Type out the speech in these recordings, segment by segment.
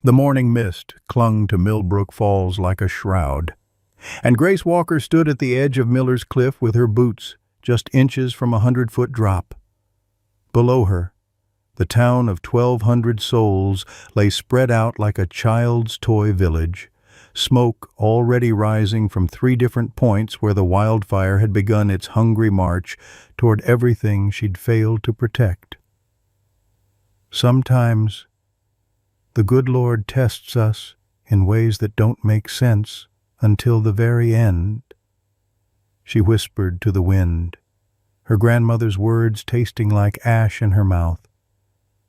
The morning mist clung to Millbrook Falls like a shroud, and Grace Walker stood at the edge of Miller's Cliff with her boots just inches from a 100-foot drop. Below her, the town of 1,200 souls lay spread out like a child's toy village, smoke already rising from 3 different points where the wildfire had begun its hungry march toward everything she'd failed to protect. Sometimes, the good Lord tests us in ways that don't make sense until the very end, she whispered to the wind, her grandmother's words tasting like ash in her mouth.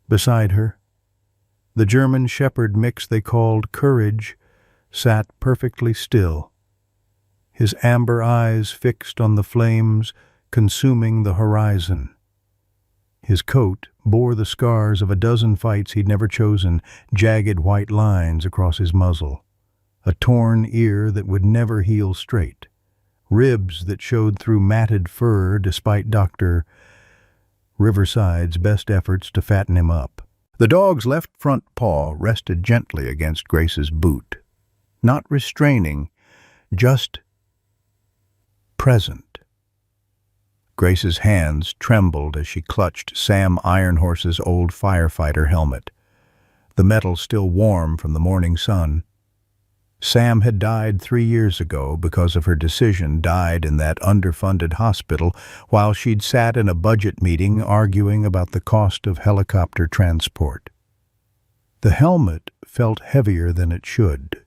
Beside her, the German shepherd mix they called Courage sat perfectly still, his amber eyes fixed on the flames consuming the horizon. His coat bore the scars of a dozen fights he'd never chosen, jagged white lines across his muzzle, a torn ear that would never heal straight, ribs that showed through matted fur despite Dr. Riverside's best efforts to fatten him up. The dog's left front paw rested gently against Grace's boot, not restraining, just present. Grace's hands trembled as she clutched Sam Ironhorse's old firefighter helmet, the metal still warm from the morning sun. Sam had died 3 years ago because of her decision, died in that underfunded hospital while she'd sat in a budget meeting arguing about the cost of helicopter transport. The helmet felt heavier than it should,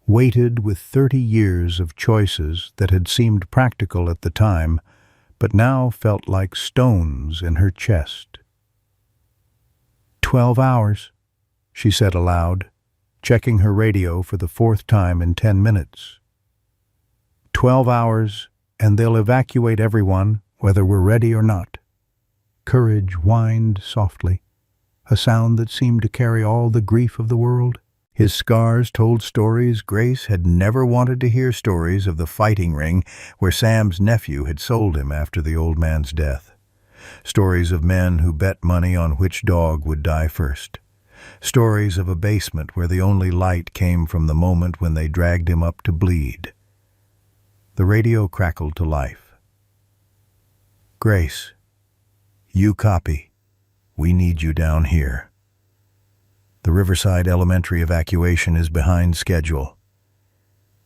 weighted with 30 years of choices that had seemed practical at the time, but now felt like stones in her chest. 12 hours, she said aloud, checking her radio for the 4th time in 10 minutes. 12 hours, and they'll evacuate everyone, whether we're ready or not. Courage whined softly, a sound that seemed to carry all the grief of the world. His scars told stories Grace had never wanted to hear, stories of the fighting ring where Sam's nephew had sold him after the old man's death. Stories of men who bet money on which dog would die first. Stories of a basement where the only light came from the moment when they dragged him up to bleed. The radio crackled to life. Grace, you copy. We need you down here. The Riverside Elementary evacuation is behind schedule,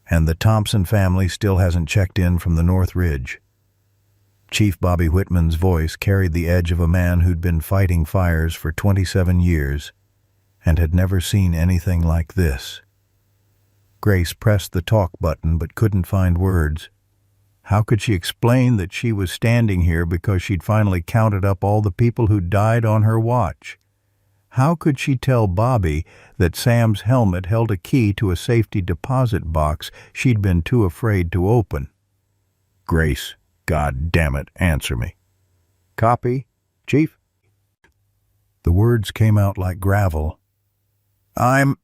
and the Thompson family still hasn't checked in from the North Ridge. Chief Bobby Whitman's voice carried the edge of a man who'd been fighting fires for 27 years and had never seen anything like this. Grace pressed the talk button but couldn't find words. How could she explain that she was standing here because she'd finally counted up all the people who died on her watch? How could she tell Bobby that Sam's helmet held a key to a safety deposit box she'd been too afraid to open? Grace, God damn it, answer me. Copy, Chief? The words came out like gravel. I'm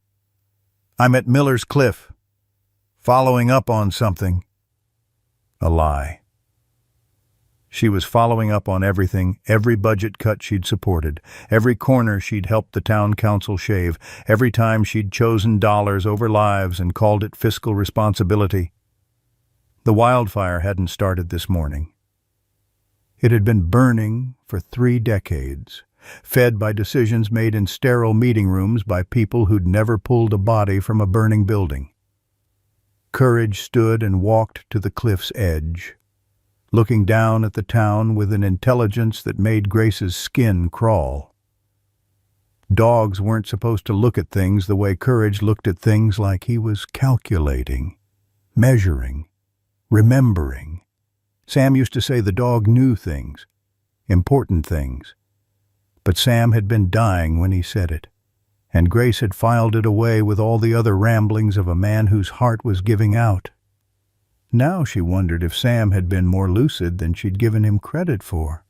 at Miller's Cliff, following up on something. A lie. She was following up on everything, every budget cut she'd supported, every corner she'd helped the town council shave, every time she'd chosen dollars over lives and called it fiscal responsibility. The wildfire hadn't started this morning. It had been burning for 3 decades, fed by decisions made in sterile meeting rooms by people who'd never pulled a body from a burning building. Courage stood and walked to the cliff's edge, looking down at the town with an intelligence that made Grace's skin crawl. Dogs weren't supposed to look at things the way Courage looked at things, like he was calculating, measuring, remembering. Sam used to say the dog knew things, important things. But Sam had been dying when he said it, and Grace had filed it away with all the other ramblings of a man whose heart was giving out. Now she wondered if Sam had been more lucid than she'd given him credit for.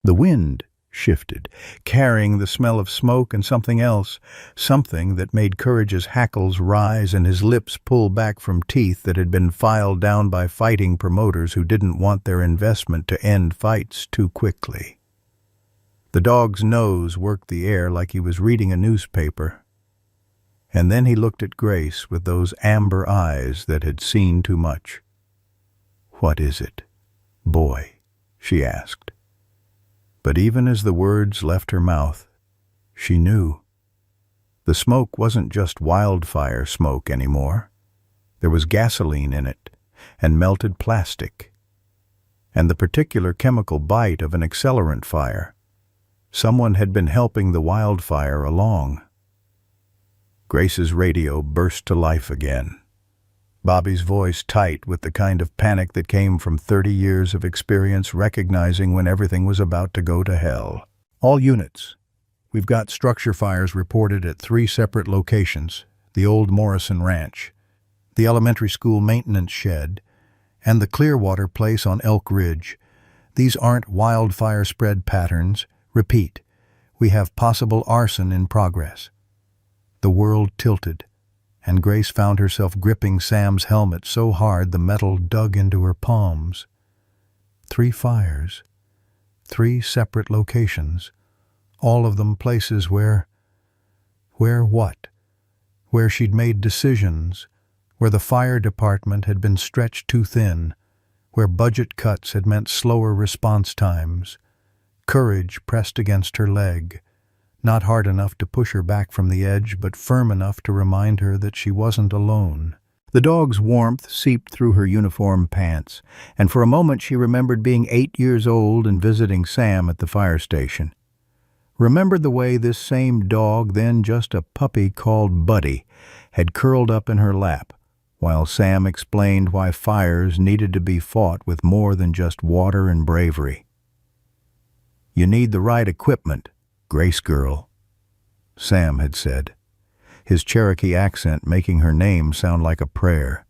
The wind shifted, carrying the smell of smoke and something else, something that made Courage's hackles rise and his lips pull back from teeth that had been filed down by fighting promoters who didn't want their investment to end fights too quickly. The dog's nose worked the air like he was reading a newspaper. And then he looked at Grace with those amber eyes that had seen too much. "What is it, boy?" she asked. But even as the words left her mouth, she knew. The smoke wasn't just wildfire smoke anymore. There was gasoline in it, and melted plastic, and the particular chemical bite of an accelerant fire. Someone had been helping the wildfire along. Grace's radio burst to life again. Bobby's voice tight with the kind of panic that came from 30 years of experience recognizing when everything was about to go to hell. "All units. We've got structure fires reported at 3 separate locations: the old Morrison Ranch, the elementary school maintenance shed, and the Clearwater place on Elk Ridge. These aren't wildfire spread patterns. Repeat, we have possible arson in progress." The world tilted, and Grace found herself gripping Sam's helmet so hard the metal dug into her palms. 3 fires, 3 separate locations, all of them places where what? Where she'd made decisions, where the fire department had been stretched too thin, where budget cuts had meant slower response times. Courage pressed against her leg, not hard enough to push her back from the edge, but firm enough to remind her that she wasn't alone. The dog's warmth seeped through her uniform pants, and for a moment she remembered being 8 years old and visiting Sam at the fire station. Remembered the way this same dog, then just a puppy called Buddy, had curled up in her lap, while Sam explained why fires needed to be fought with more than just water and bravery. "You need the right equipment, Grace girl," Sam had said, his Cherokee accent making her name sound like a prayer.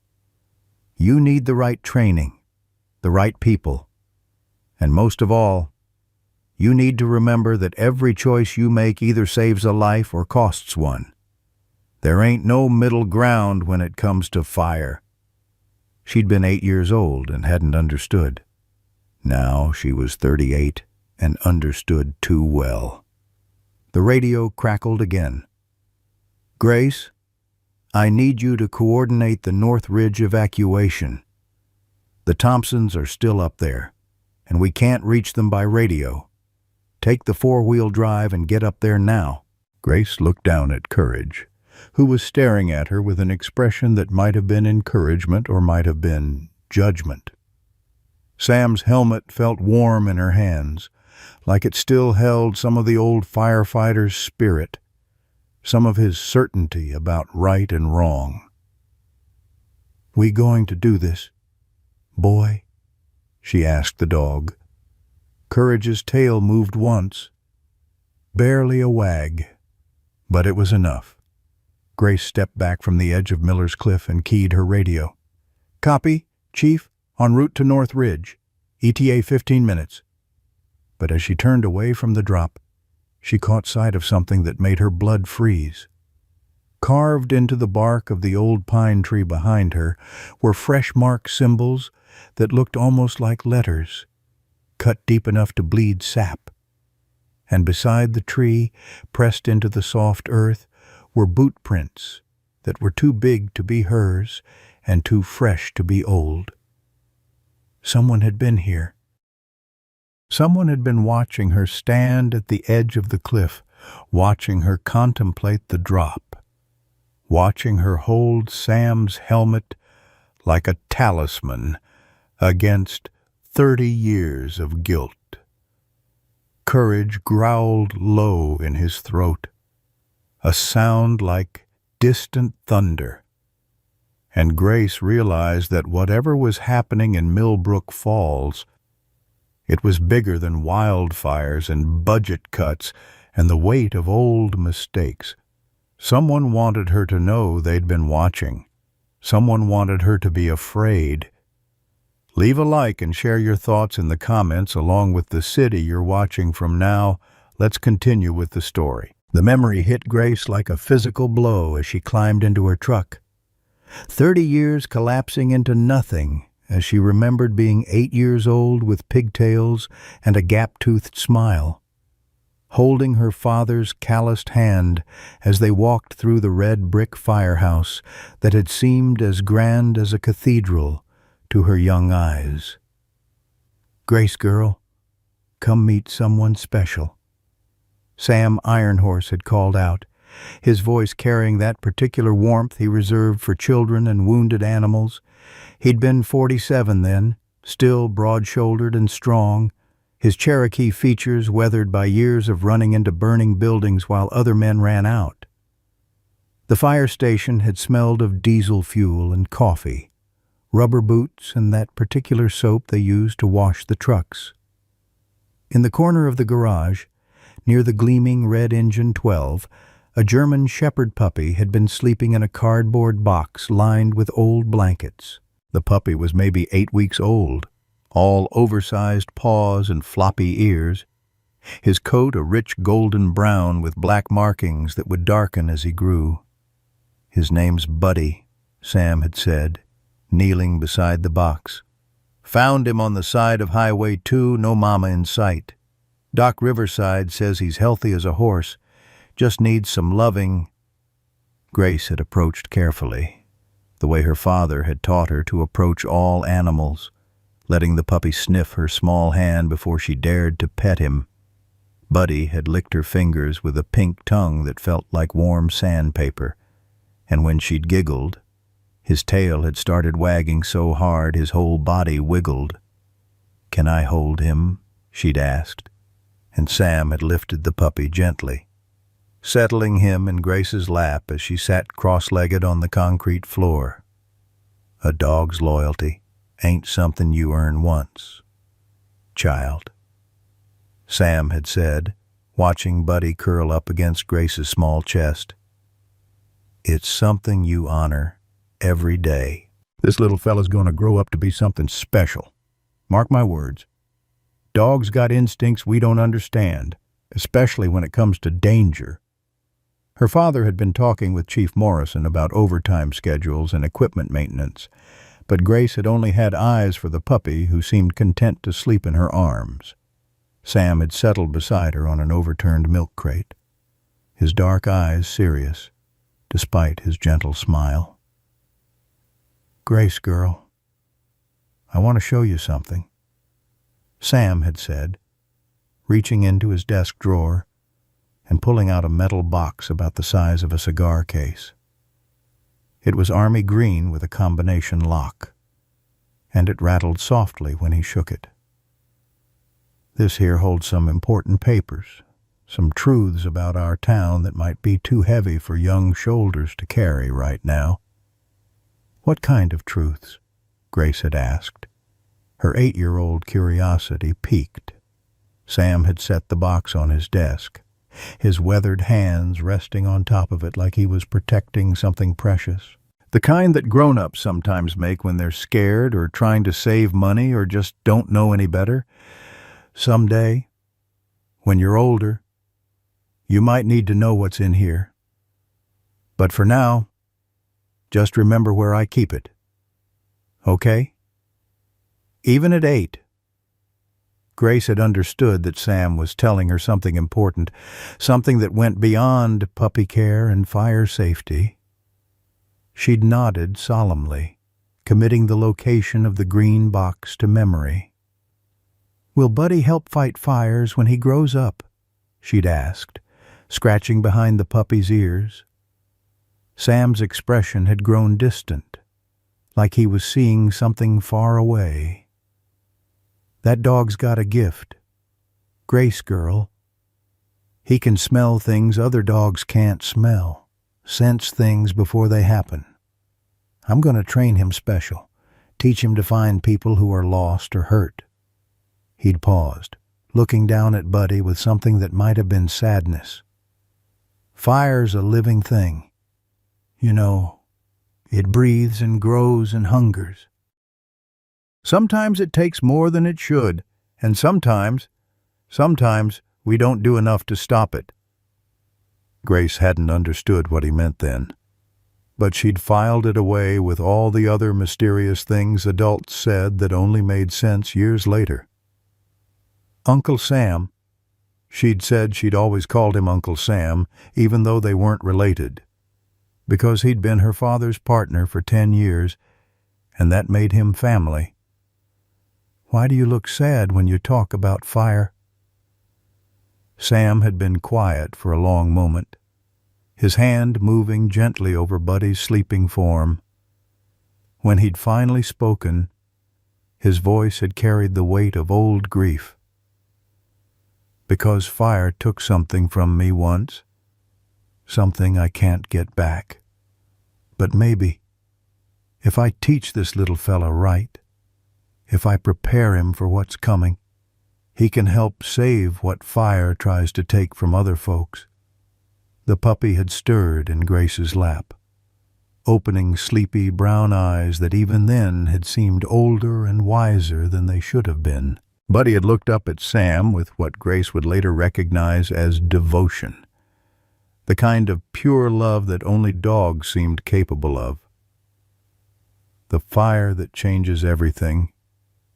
"You need the right training, the right people, and most of all, you need to remember that every choice you make either saves a life or costs one. There ain't no middle ground when it comes to fire." She'd been 8 years old and hadn't understood. Now she was 38 and understood too well. The radio crackled again. "Grace, I need you to coordinate the North Ridge evacuation. The Thompsons are still up there, and we can't reach them by radio. Take the 4-wheel drive and get up there now." Grace looked down at Courage, who was staring at her with an expression that might have been encouragement or might have been judgment. Sam's helmet felt warm in her hands, like it still held some of the old firefighter's spirit, some of his certainty about right and wrong. "We going to do this, boy?" she asked the dog. Courage's tail moved once, barely a wag, but it was enough. Grace stepped back from the edge of Miller's Cliff and keyed her radio. "Copy, Chief, en route to North Ridge. ETA 15 minutes. But as she turned away from the drop, she caught sight of something that made her blood freeze. Carved into the bark of the old pine tree behind her were fresh mark symbols that looked almost like letters, cut deep enough to bleed sap. And beside the tree, pressed into the soft earth, were boot prints that were too big to be hers and too fresh to be old. Someone had been here. Someone had been watching her stand at the edge of the cliff, watching her contemplate the drop, watching her hold Sam's helmet like a talisman against 30 years of guilt. Courage growled low in his throat, a sound like distant thunder, and Grace realized that whatever was happening in Millbrook Falls, it was bigger than wildfires and budget cuts and the weight of old mistakes. Someone wanted her to know they'd been watching. Someone wanted her to be afraid. Leave a like and share your thoughts in the comments along with the city you're watching from now. Let's continue with the story. The memory hit Grace like a physical blow as she climbed into her truck. 30 years collapsing into nothing as she remembered being 8 years old with pigtails and a gap-toothed smile. holding her father's calloused hand as they walked through the red brick firehouse that had seemed as grand as a cathedral to her young eyes. "Grace girl, come meet someone special," Sam Ironhorse had called out, his voice carrying that particular warmth he reserved for children and wounded animals. He'd been 47 then, still broad-shouldered and strong, his Cherokee features weathered by years of running into burning buildings while other men ran out. The fire station had smelled of diesel fuel and coffee, rubber boots and that particular soap they used to wash the trucks. In the corner of the garage, near the gleaming red engine 12, a German shepherd puppy had been sleeping in a cardboard box lined with old blankets. The puppy was maybe 8 weeks old, all oversized paws and floppy ears, his coat a rich golden brown with black markings that would darken as he grew. "His name's Buddy," Sam had said, kneeling beside the box. "Found him on the side of Highway 2, no mama in sight. Doc Riverside says he's healthy as a horse, just needs some loving." Grace had approached carefully, the way her father had taught her to approach all animals, letting the puppy sniff her small hand before she dared to pet him. Buddy had licked her fingers with a pink tongue that felt like warm sandpaper, and when she'd giggled, his tail had started wagging so hard his whole body wiggled. "Can I hold him?" she'd asked, and Sam had lifted the puppy gently, settling him in Grace's lap as she sat cross-legged on the concrete floor. "A dog's loyalty ain't something you earn once, child," Sam had said, watching Buddy curl up against Grace's small chest. "It's something you honor every day. This little fella's going to grow up to be something special. Mark my words. Dogs got instincts we don't understand, especially when it comes to danger." Her father had been talking with Chief Morrison about overtime schedules and equipment maintenance, but Grace had only had eyes for the puppy, who seemed content to sleep in her arms. Sam had settled beside her on an overturned milk crate, his dark eyes serious, despite his gentle smile. "Grace, girl, I want to show you something," Sam had said, reaching into his desk drawer and pulling out a metal box about the size of a cigar case. It was army green with a combination lock, and it rattled softly when he shook it. "This here holds some important papers, some truths about our town that might be too heavy for young shoulders to carry right now." "What kind of truths?" Grace had asked, her 8-year-old curiosity piqued. Sam had set the box on his desk, his weathered hands resting on top of it like he was protecting something precious. The kind that grown-ups sometimes make when they're scared or trying to save money or just don't know any better. Someday, when you're older, you might need to know what's in here. But for now, just remember where I keep it. Okay? Even at 8. Grace had understood that Sam was telling her something important, something that went beyond puppy care and fire safety. She'd nodded solemnly, committing the location of the green box to memory. "Will Buddy help fight fires when he grows up?" she'd asked, scratching behind the puppy's ears. Sam's expression had grown distant, like he was seeing something far away. "That dog's got a gift. Grace girl. He can smell things other dogs can't smell, sense things before they happen. I'm going to train him special, teach him to find people who are lost or hurt." He'd paused, looking down at Buddy with something that might have been sadness. "Fire's a living thing. You know, it breathes and grows and hungers. Sometimes it takes more than it should, and sometimes we don't do enough to stop it." Grace hadn't understood what he meant then, but she'd filed it away with all the other mysterious things adults said that only made sense years later. "Uncle Sam," She'd said she'd always called him Uncle Sam, even though they weren't related, because he'd been her father's partner for 10 years, and that made him family. "Why do you look sad when you talk about fire?" Sam had been quiet for a long moment, his hand moving gently over Buddy's sleeping form. When he'd finally spoken, his voice had carried the weight of old grief. "Because fire took something from me once, something I can't get back. But maybe, if I teach this little fella right, if I prepare him for what's coming, he can help save what fire tries to take from other folks." The puppy had stirred in Grace's lap, opening sleepy brown eyes that even then had seemed older and wiser than they should have been. Buddy had looked up at Sam with what Grace would later recognize as devotion, the kind of pure love that only dogs seemed capable of. "The fire that changes everything,"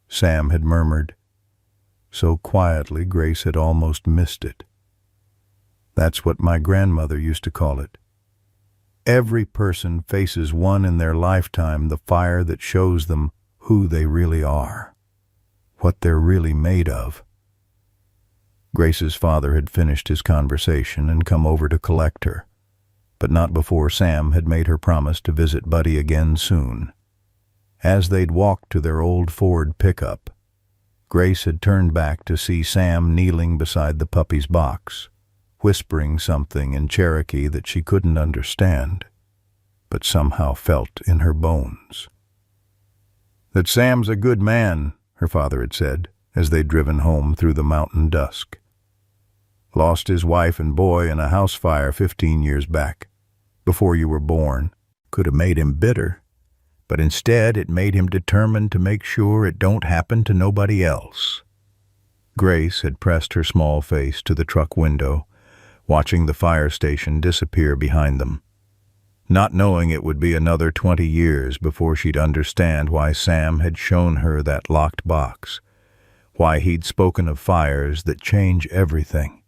Sam had murmured, so quietly Grace had almost missed it. "That's what my grandmother used to call it. Every person faces one in their lifetime, the fire that shows them who they really are, what they're really made of." Grace's father had finished his conversation and come over to collect her, but not before Sam had made her promise to visit Buddy again soon. As they'd walked to their old Ford pickup, Grace had turned back to see Sam kneeling beside the puppy's box, whispering something in Cherokee that she couldn't understand, but somehow felt in her bones. "That Sam's a good man," her father had said, as they'd driven home through the mountain dusk. "Lost his wife and boy in a house fire 15 years back, before you were born. Could have made him bitter, but instead it made him determined to make sure it don't happen to nobody else." Grace had pressed her small face to the truck window, watching the fire station disappear behind them, not knowing it would be another 20 years before she'd understand why Sam had shown her that locked box, why he'd spoken of fires that change everything,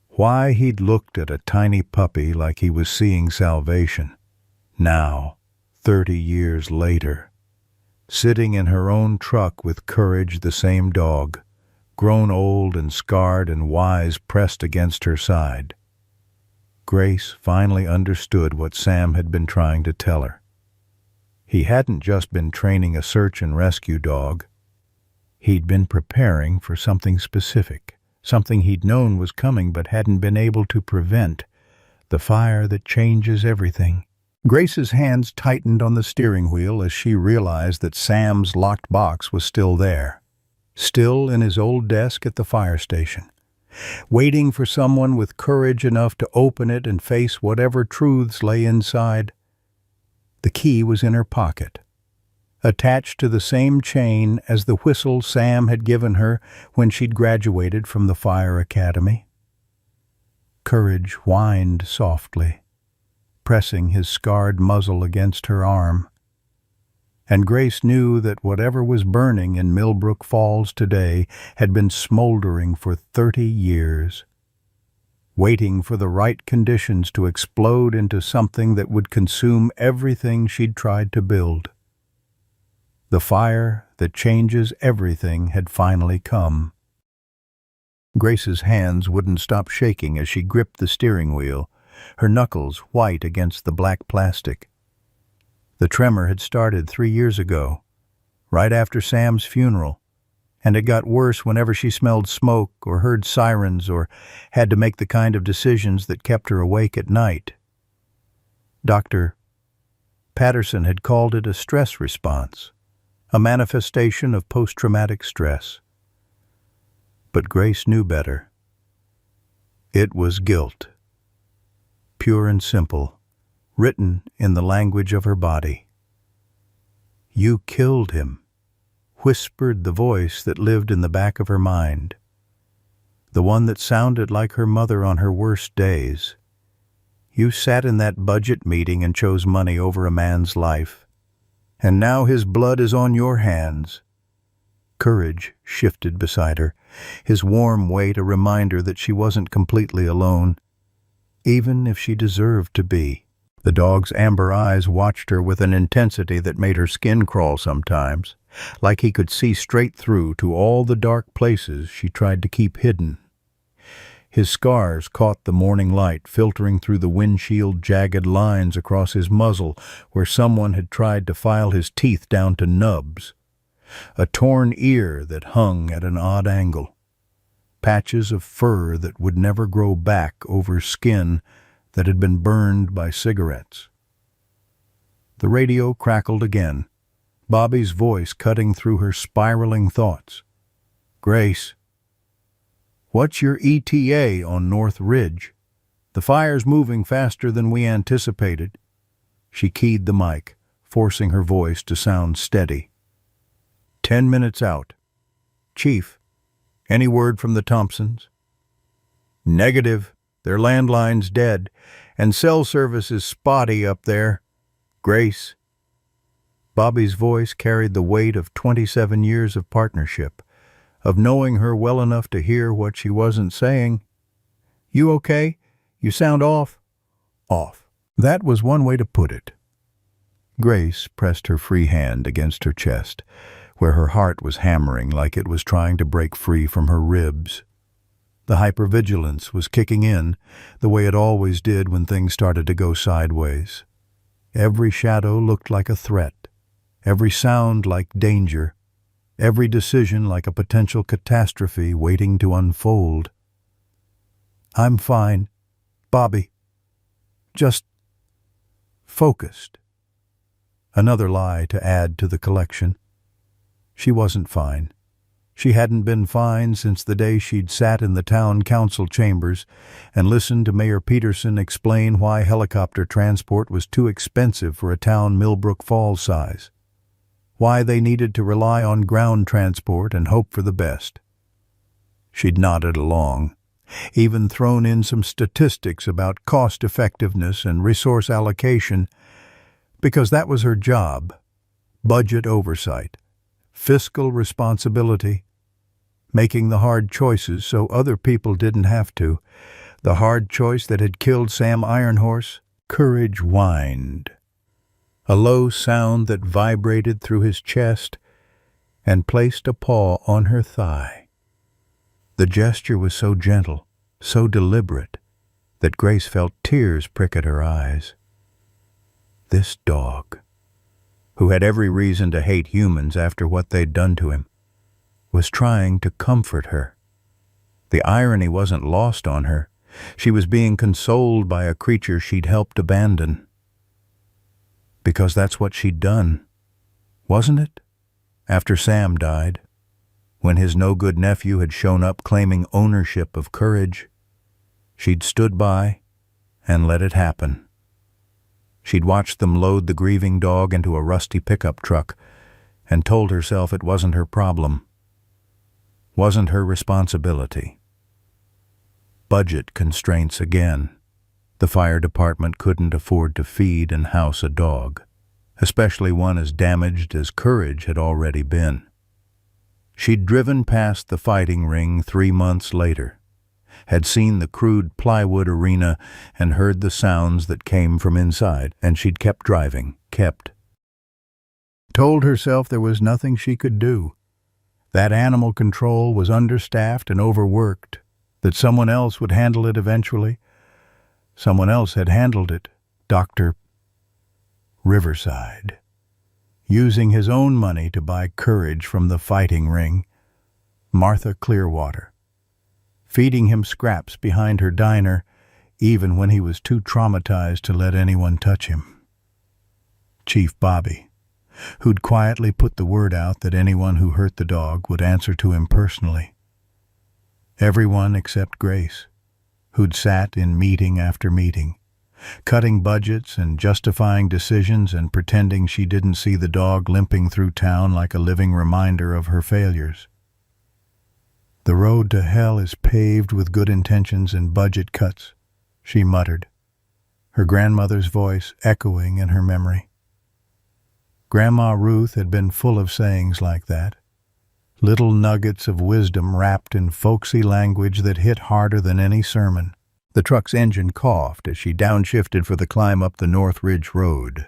why he'd looked at a tiny puppy like he was seeing salvation. Now, 30 years later, sitting in her own truck with Courage, the same dog, grown old and scarred and wise, pressed against her side, Grace finally understood what Sam had been trying to tell her. He hadn't just been training a search and rescue dog. He'd been preparing for something specific, something he'd known was coming but hadn't been able to prevent, the fire that changes everything. Grace's hands tightened on the steering wheel as she realized that Sam's locked box was still there, still in his old desk at the fire station, waiting for someone with courage enough to open it and face whatever truths lay inside. The key was in her pocket, attached to the same chain as the whistle Sam had given her when she'd graduated from the fire academy. Courage whined softly, pressing his scarred muzzle against her arm, and Grace knew that whatever was burning in Millbrook Falls today had been smoldering for 30 years, waiting for the right conditions to explode into something that would consume everything she'd tried to build. The fire that changes everything had finally come. Grace's hands wouldn't stop shaking as she gripped the steering wheel, her knuckles white against the black plastic. The tremor had started 3 years ago, right after Sam's funeral, and it got worse whenever she smelled smoke or heard sirens or had to make the kind of decisions that kept her awake at night. Dr. Patterson had called it a stress response, a manifestation of post-traumatic stress. But Grace knew better. It was guilt, pure and simple, written in the language of her body. "You killed him," whispered the voice that lived in the back of her mind, the one that sounded like her mother on her worst days. "You sat in that budget meeting and chose money over a man's life, and now his blood is on your hands. Courage shifted beside her, his warm weight a reminder that she wasn't completely alone, even if she deserved to be. The dog's amber eyes watched her with an intensity that made her skin crawl sometimes, like he could see straight through to all the dark places she tried to keep hidden. His scars caught the morning light filtering through the windshield, jagged lines across his muzzle where someone had tried to file his teeth down to nubs. A torn ear that hung at an odd angle. Patches of fur that would never grow back over skin that had been burned by cigarettes. The radio crackled again, Bobby's voice cutting through her spiraling thoughts. "Grace, what's your ETA on North Ridge? The fire's moving faster than we anticipated." She keyed the mic, forcing her voice to sound steady. 10 minutes out. Chief, any word from the Thompsons? Negative. Their landline's dead, and cell service is spotty up there. Grace. Bobby's voice carried the weight of 27 years of partnership, of knowing her well enough to hear what she wasn't saying. You okay? You sound off. Off. That was one way to put it. Grace pressed her free hand against her chest, where her heart was hammering like it was trying to break free from her ribs. The hypervigilance was kicking in, the way it always did when things started to go sideways. Every shadow looked like a threat, every sound like danger, every decision like a potential catastrophe waiting to unfold. I'm fine, Bobby. Just focused. Another lie to add to the collection. She wasn't fine. She hadn't been fine since the day she'd sat in the town council chambers and listened to Mayor Peterson explain why helicopter transport was too expensive for a town Millbrook Falls size, why they needed to rely on ground transport and hope for the best. She'd nodded along, even thrown in some statistics about cost effectiveness and resource allocation, because that was her job: budget oversight, fiscal responsibility, making the hard choices so other people didn't have to. The hard choice that had killed Sam Ironhorse. Courage whined, a low sound that vibrated through his chest, and placed a paw on her thigh. The gesture was so gentle, so deliberate, that Grace felt tears prick at her eyes. This dog, who had every reason to hate humans after what they'd done to him, was trying to comfort her. The irony wasn't lost on her. She was being consoled by a creature she'd helped abandon. Because that's what she'd done, wasn't it? After Sam died, when his no-good nephew had shown up claiming ownership of Courage, she'd stood by and let it happen. She'd watched them load the grieving dog into a rusty pickup truck and told herself it wasn't her problem, wasn't her responsibility. Budget constraints again. The fire department couldn't afford to feed and house a dog, especially one as damaged as Courage had already been. She'd driven past the fighting ring 3 months later, had seen the crude plywood arena and heard the sounds that came from inside, and she'd kept driving, told herself there was nothing she could do, that animal control was understaffed and overworked, that someone else would handle it eventually. Someone else had handled it, Dr. Riverside, using his own money to buy Courage from the fighting ring, Martha Clearwater, feeding him scraps behind her diner, even when he was too traumatized to let anyone touch him. Chief Bobby, who'd quietly put the word out that anyone who hurt the dog would answer to him personally. Everyone except Grace, who'd sat in meeting after meeting, cutting budgets and justifying decisions and pretending she didn't see the dog limping through town like a living reminder of her failures. The road to hell is paved with good intentions and budget cuts, she muttered, her grandmother's voice echoing in her memory. Grandma Ruth had been full of sayings like that, little nuggets of wisdom wrapped in folksy language that hit harder than any sermon. The truck's engine coughed as she downshifted for the climb up the North Ridge Road,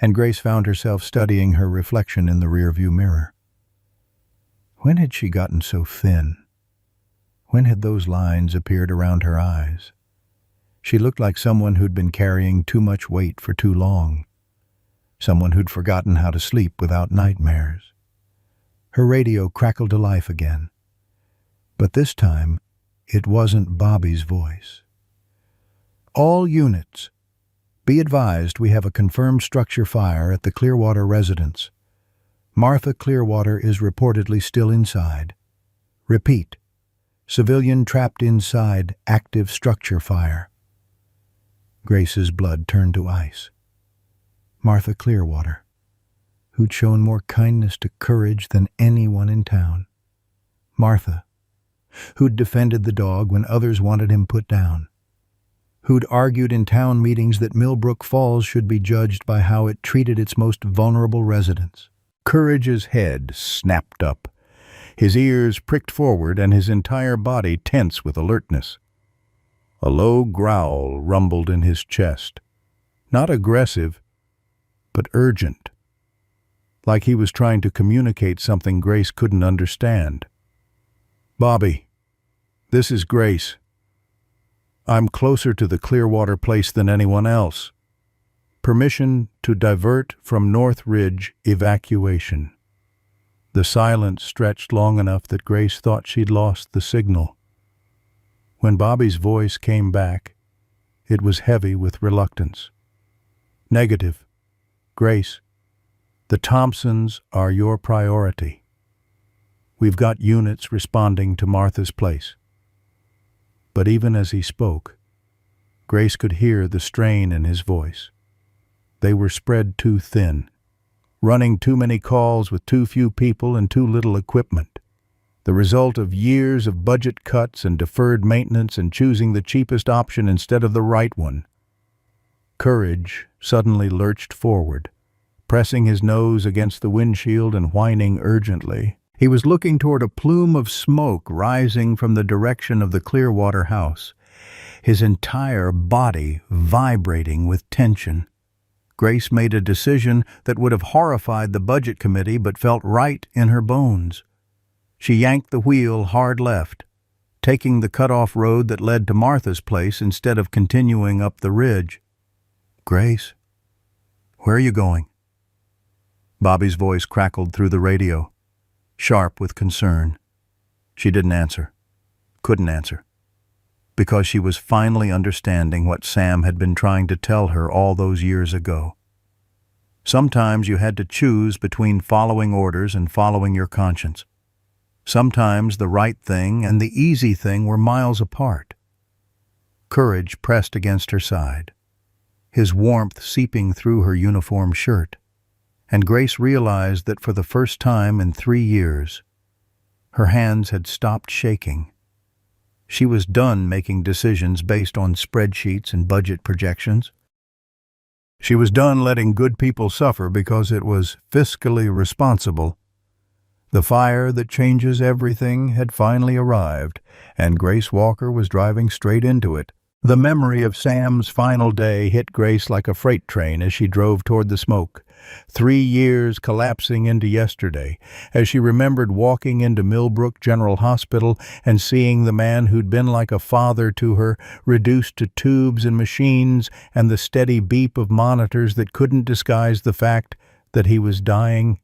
and Grace found herself studying her reflection in the rearview mirror. When had she gotten so thin? When had those lines appeared around her eyes? She looked like someone who'd been carrying too much weight for too long, someone who'd forgotten how to sleep without nightmares. Her radio crackled to life again, but this time it wasn't Bobby's voice. All units, be advised we have a confirmed structure fire at the Clearwater residence. Martha Clearwater is reportedly still inside. Repeat, civilian trapped inside, active structure fire. Grace's blood turned to ice. Martha Clearwater, who'd shown more kindness to Courage than anyone in town. Martha, who'd defended the dog when others wanted him put down. Who'd argued in town meetings that Millbrook Falls should be judged by how it treated its most vulnerable residents. Courage's head snapped up, his ears pricked forward and his entire body tense with alertness. A low growl rumbled in his chest, not aggressive, but urgent, like he was trying to communicate something Grace couldn't understand. "Bobby, this is Grace. I'm closer to the Clearwater place than anyone else. Permission to divert from North Ridge evacuation." The silence stretched long enough that Grace thought she'd lost the signal. When Bobby's voice came back, it was heavy with reluctance. "Negative. Grace, the Thompsons are your priority. We've got units responding to Martha's place." But even as he spoke, Grace could hear the strain in his voice. They were spread too thin, running too many calls with too few people and too little equipment, the result of years of budget cuts and deferred maintenance and choosing the cheapest option instead of the right one. Courage suddenly lurched forward, pressing his nose against the windshield and whining urgently. He was looking toward a plume of smoke rising from the direction of the Clearwater house, his entire body vibrating with tension. Grace made a decision that would have horrified the budget committee but felt right in her bones. She yanked the wheel hard left, taking the cut-off road that led to Martha's place instead of continuing up the ridge. "Grace, where are you going?" Bobby's voice crackled through the radio, sharp with concern. She didn't answer, couldn't answer, because she was finally understanding what Sam had been trying to tell her all those years ago. Sometimes you had to choose between following orders and following your conscience. Sometimes the right thing and the easy thing were miles apart. Courage pressed against her side, his warmth seeping through her uniform shirt, and Grace realized that for the first time in 3 years, her hands had stopped shaking. She was done making decisions based on spreadsheets and budget projections. She was done letting good people suffer because it was fiscally responsible. The fire that changes everything had finally arrived, and Grace Walker was driving straight into it. The memory of Sam's final day hit Grace like a freight train as she drove toward the smoke, 3 years collapsing into yesterday, as she remembered walking into Millbrook General Hospital and seeing the man who'd been like a father to her reduced to tubes and machines and the steady beep of monitors that couldn't disguise the fact that he was dying.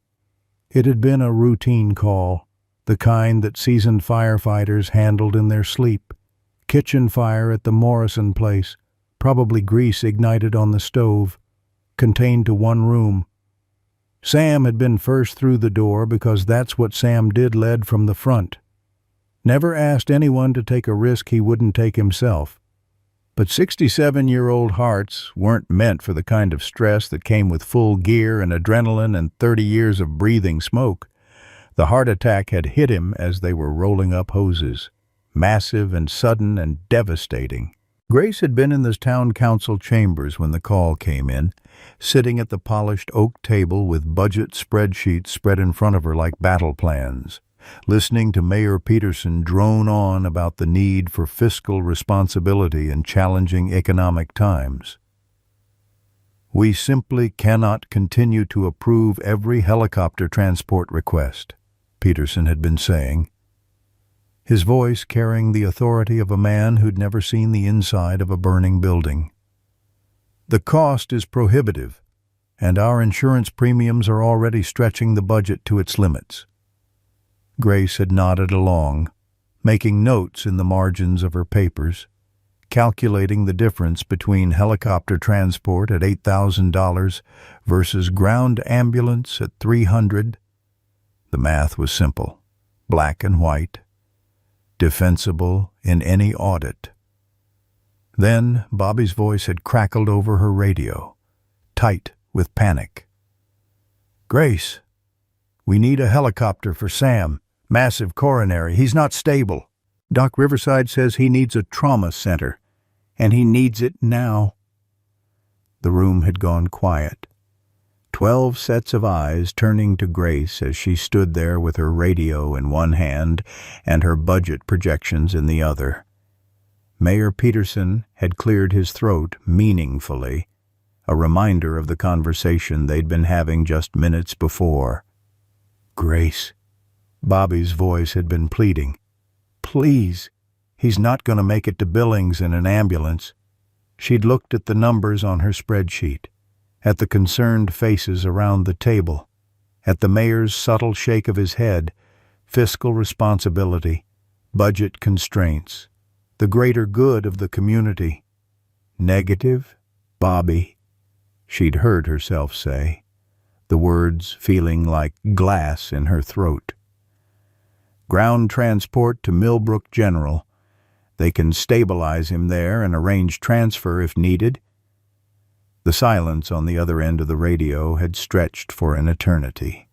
It had been a routine call, the kind that seasoned firefighters handled in their sleep. Kitchen fire at the Morrison place, probably grease ignited on the stove, contained to one room. Sam had been first through the door because that's what Sam did, led from the front. Never asked anyone to take a risk he wouldn't take himself. But 67-year-old hearts weren't meant for the kind of stress that came with full gear and adrenaline and 30 years of breathing smoke. The heart attack had hit him as they were rolling up hoses, massive and sudden and devastating. Grace had been in the town council chambers when the call came in, sitting at the polished oak table with budget spreadsheets spread in front of her like battle plans. listening to Mayor Peterson drone on about the need for fiscal responsibility in challenging economic times. "We simply cannot continue to approve every helicopter transport request," Peterson had been saying, his voice carrying the authority of a man who'd never seen the inside of a burning building. "The cost is prohibitive, and our insurance premiums are already stretching the budget to its limits." Grace had nodded along, making notes in the margins of her papers, calculating the difference between helicopter transport at $8,000 versus ground ambulance at $300. The math was simple, black and white, defensible in any audit. Then Bobby's voice had crackled over her radio, tight with panic. "Grace, we need a helicopter for Sam. Massive coronary. He's not stable. Doc Riverside says he needs a trauma center, and he needs it now." The room had gone quiet. 12 sets of eyes turning to Grace as she stood there with her radio in one hand and her budget projections in the other. Mayor Peterson had cleared his throat meaningfully, a reminder of the conversation they'd been having just minutes before. "Grace," Bobby's voice had been pleading, "please, he's not going to make it to Billings in an ambulance." She'd looked at the numbers on her spreadsheet, at the concerned faces around the table, at the mayor's subtle shake of his head, fiscal responsibility, budget constraints, the greater good of the community. Negative, Bobby, she'd heard herself say, the words feeling like glass in her throat. Ground transport to Millbrook General. They can stabilize him there and arrange transfer if needed. The silence on the other end of the radio had stretched for an eternity.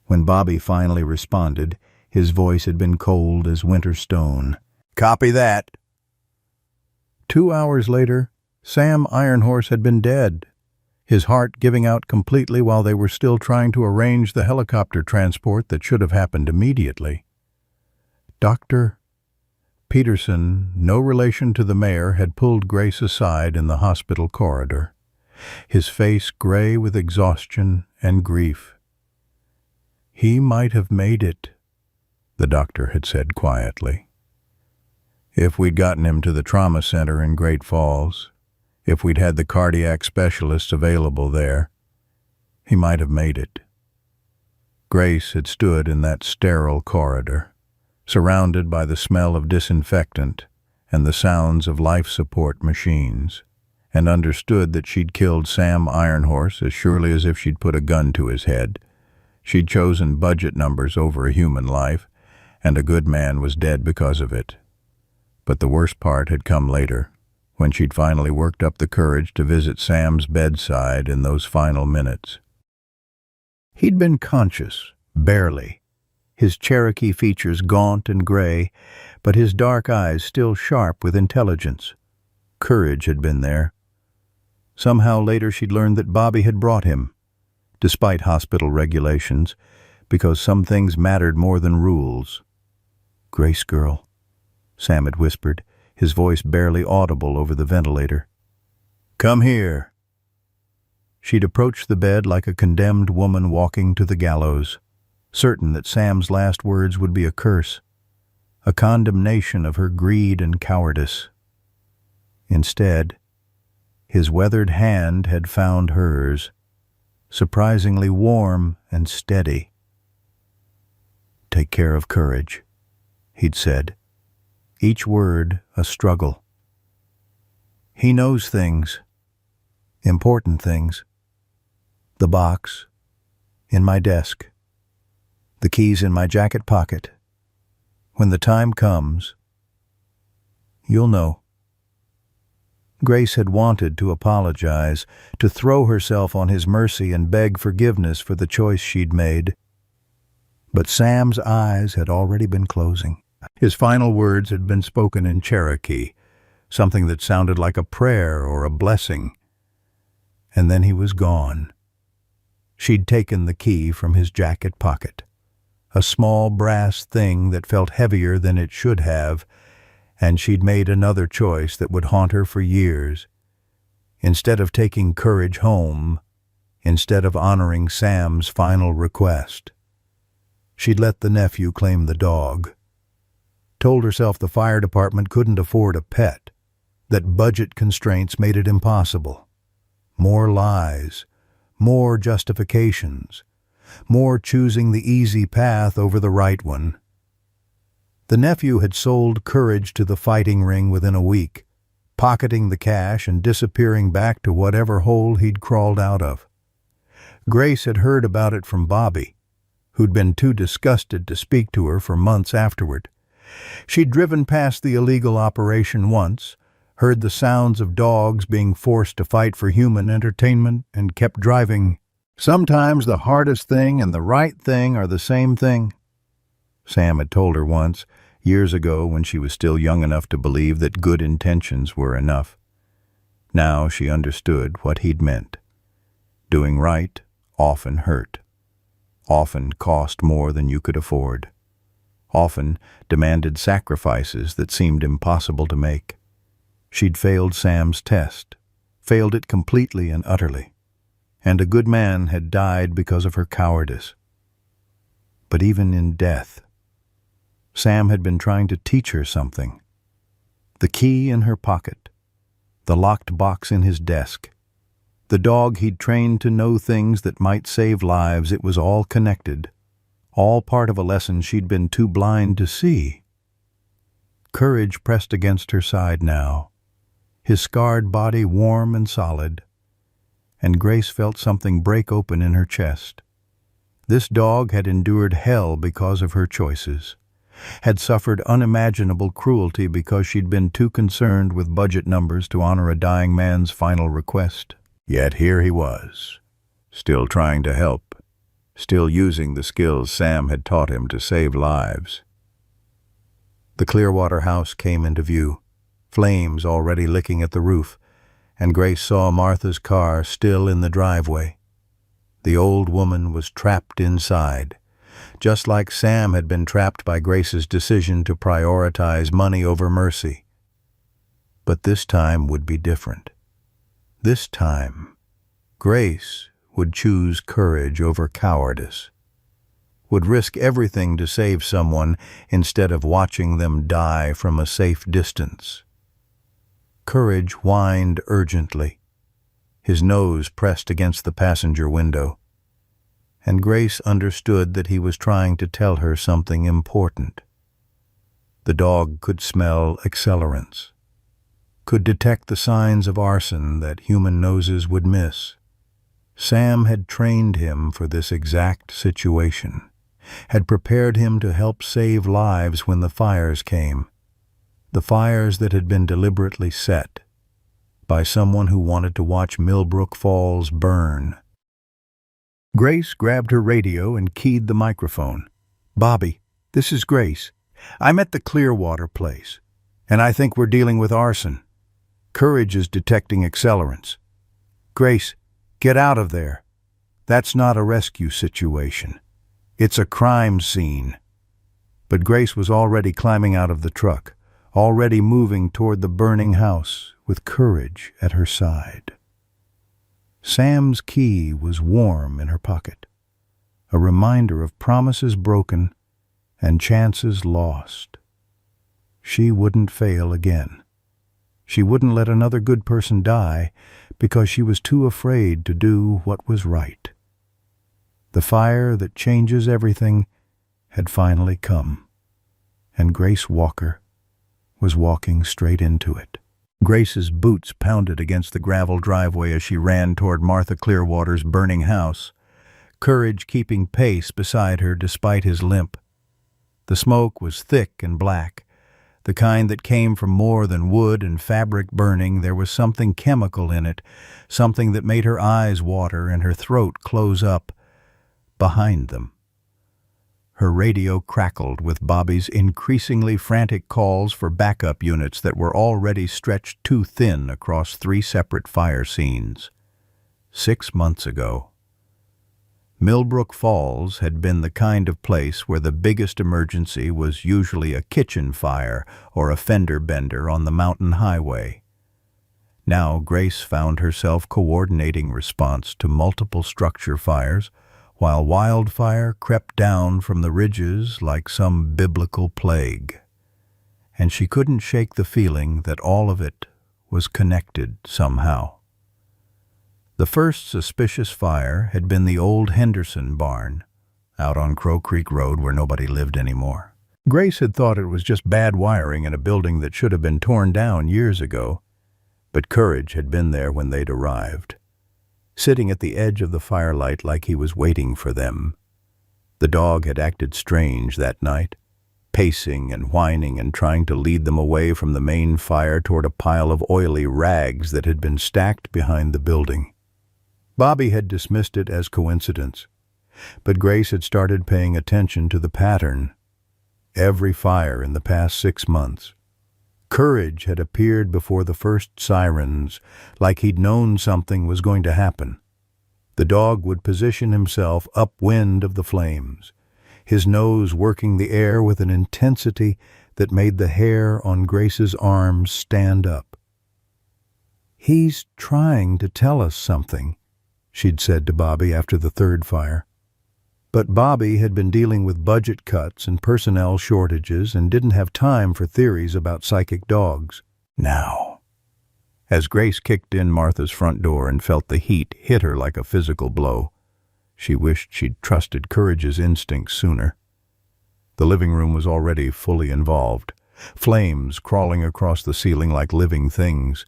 When Bobby finally responded, his voice had been cold as winter stone. "Copy that." 2 hours later, Sam Ironhorse had been dead, his heart giving out completely while they were still trying to arrange the helicopter transport that should have happened immediately. Dr. Peterson, no relation to the mayor, had pulled Grace aside in the hospital corridor, his face gray with exhaustion and grief. "He might have made it," the doctor had said quietly. "If we'd gotten him to the trauma center in Great Falls, if we'd had the cardiac specialists available there, he might have made it." Grace had stood in that sterile corridor, surrounded by the smell of disinfectant and the sounds of life support machines, and understood that she'd killed Sam Ironhorse as surely as if she'd put a gun to his head. She'd chosen budget numbers over a human life, and a good man was dead because of it. But the worst part had come later, when she'd finally worked up the courage to visit Sam's bedside in those final minutes. He'd been conscious, barely, his Cherokee features gaunt and gray, but his dark eyes still sharp with intelligence. Courage had been there. Somehow later she'd learned that Bobby had brought him, despite hospital regulations, because some things mattered more than rules. "Grace girl," Sam had whispered, his voice barely audible over the ventilator. "Come here." She'd approached the bed like a condemned woman walking to the gallows, certain that Sam's last words would be a curse, a condemnation of her greed and cowardice. Instead, his weathered hand had found hers, surprisingly warm and steady. "Take care of Courage," he'd said, each word a struggle. "He knows things, important things. The box, in my desk, the keys in my jacket pocket. When the time comes, you'll know." Grace had wanted to apologize, to throw herself on his mercy and beg forgiveness for the choice she'd made. But Sam's eyes had already been closing. His final words had been spoken in Cherokee, something that sounded like a prayer or a blessing. And then he was gone. She'd taken the key from his jacket pocket. a small brass thing that felt heavier than it should have, and she'd made another choice that would haunt her for years. Instead of taking Courage home, instead of honoring Sam's final request, she'd let the nephew claim the dog. Told herself the fire department couldn't afford a pet, that budget constraints made it impossible. More lies, more justifications, more choosing the easy path over the right one. The nephew had sold Courage to the fighting ring within a week, pocketing the cash and disappearing back to whatever hole he'd crawled out of. Grace had heard about it from Bobby, who'd been too disgusted to speak to her for months afterward. She'd driven past the illegal operation once, heard the sounds of dogs being forced to fight for human entertainment, and kept driving. Sometimes the hardest thing and the right thing are the same thing, Sam had told her once, years ago when she was still young enough to believe that good intentions were enough. Now she understood what he'd meant. Doing right often hurt, often cost more than you could afford, often demanded sacrifices that seemed impossible to make. She'd failed Sam's test, failed it completely and utterly, and a good man had died because of her cowardice. But even in death, Sam had been trying to teach her something. The key in her pocket, the locked box in his desk, the dog he'd trained to know things that might save lives, it was all connected, all part of a lesson she'd been too blind to see. Courage pressed against her side now, his scarred body warm and solid, and Grace felt something break open in her chest. This dog had endured hell because of her choices, had suffered unimaginable cruelty because she'd been too concerned with budget numbers to honor a dying man's final request. Yet here he was, still trying to help, still using the skills Sam had taught him to save lives. The Clearwater house came into view, flames already licking at the roof, and Grace saw Martha's car still in the driveway. The old woman was trapped inside, just like Sam had been trapped by Grace's decision to prioritize money over mercy. But this time would be different. This time, Grace would choose courage over cowardice, would risk everything to save someone instead of watching them die from a safe distance. Courage whined urgently, his nose pressed against the passenger window, and Grace understood that he was trying to tell her something important. The dog could smell accelerants, could detect the signs of arson that human noses would miss. Sam had trained him for this exact situation, had prepared him to help save lives when the fires came, the fires that had been deliberately set by someone who wanted to watch Millbrook Falls burn. Grace grabbed her radio and keyed the microphone. "Bobby, this is Grace. I'm at the Clearwater place, and I think we're dealing with arson. Courage is detecting accelerants. Grace, get out of there. That's not a rescue situation. It's a crime scene." But Grace was already climbing out of the truck, already moving toward the burning house with Courage at her side. Sam's key was warm in her pocket, a reminder of promises broken and chances lost. She wouldn't fail again. She wouldn't let another good person die because she was too afraid to do what was right. The fire that changes everything had finally come, and Grace Walker was walking straight into it. Grace's boots pounded against the gravel driveway as she ran toward Martha Clearwater's burning house, Courage keeping pace beside her despite his limp. The smoke was thick and black, the kind that came from more than wood and fabric burning. There was something chemical in it, something that made her eyes water and her throat close up. Behind them, her radio crackled with Bobby's increasingly frantic calls for backup units that were already stretched too thin across 3 separate fire scenes. 6 months ago. Millbrook Falls had been the kind of place where the biggest emergency was usually a kitchen fire or a fender bender on the mountain highway. Now Grace found herself coordinating response to multiple structure fires, while wildfire crept down from the ridges like some biblical plague. And she couldn't shake the feeling that all of it was connected somehow. The first suspicious fire had been the old Henderson barn, out on Crow Creek Road where nobody lived anymore. Grace had thought it was just bad wiring in a building that should have been torn down years ago, but Courage had been there when they'd arrived, sitting at the edge of the firelight like he was waiting for them. The dog had acted strange that night, pacing and whining and trying to lead them away from the main fire toward a pile of oily rags that had been stacked behind the building. Bobby had dismissed it as coincidence, but Grace had started paying attention to the pattern. Every fire in the past 6 months, Courage had appeared before the first sirens, like he'd known something was going to happen. The dog would position himself upwind of the flames, his nose working the air with an intensity that made the hair on Grace's arms stand up. "He's trying to tell us something," she'd said to Bobby after the third fire. But Bobby had been dealing with budget cuts and personnel shortages and didn't have time for theories about psychic dogs. Now, as Grace kicked in Martha's front door and felt the heat hit her like a physical blow, she wished she'd trusted Courage's instincts sooner. The living room was already fully involved, flames crawling across the ceiling like living things,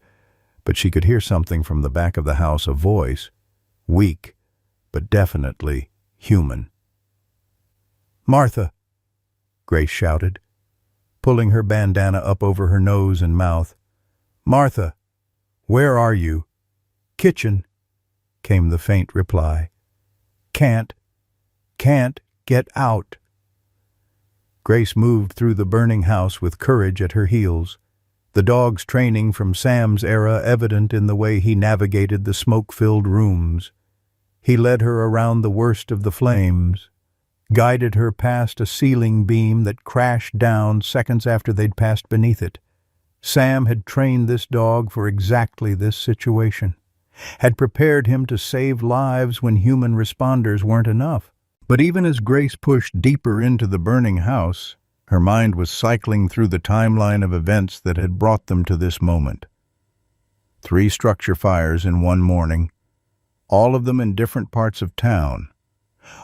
but she could hear something from the back of the house, a voice, weak, but definitely human. "Martha!" Grace shouted, pulling her bandana up over her nose and mouth. "Martha, where are you?" "Kitchen," came the faint reply. Can't get out." Grace moved through the burning house with Courage at her heels, the dog's training from Sam's era evident in the way he navigated the smoke-filled rooms. He led her around the worst of the flames, guided her past a ceiling beam that crashed down seconds after they'd passed beneath it. Sam had trained this dog for exactly this situation, had prepared him to save lives when human responders weren't enough. But even as Grace pushed deeper into the burning house, her mind was cycling through the timeline of events that had brought them to this moment. 3 structure fires in one morning, all of them in different parts of town,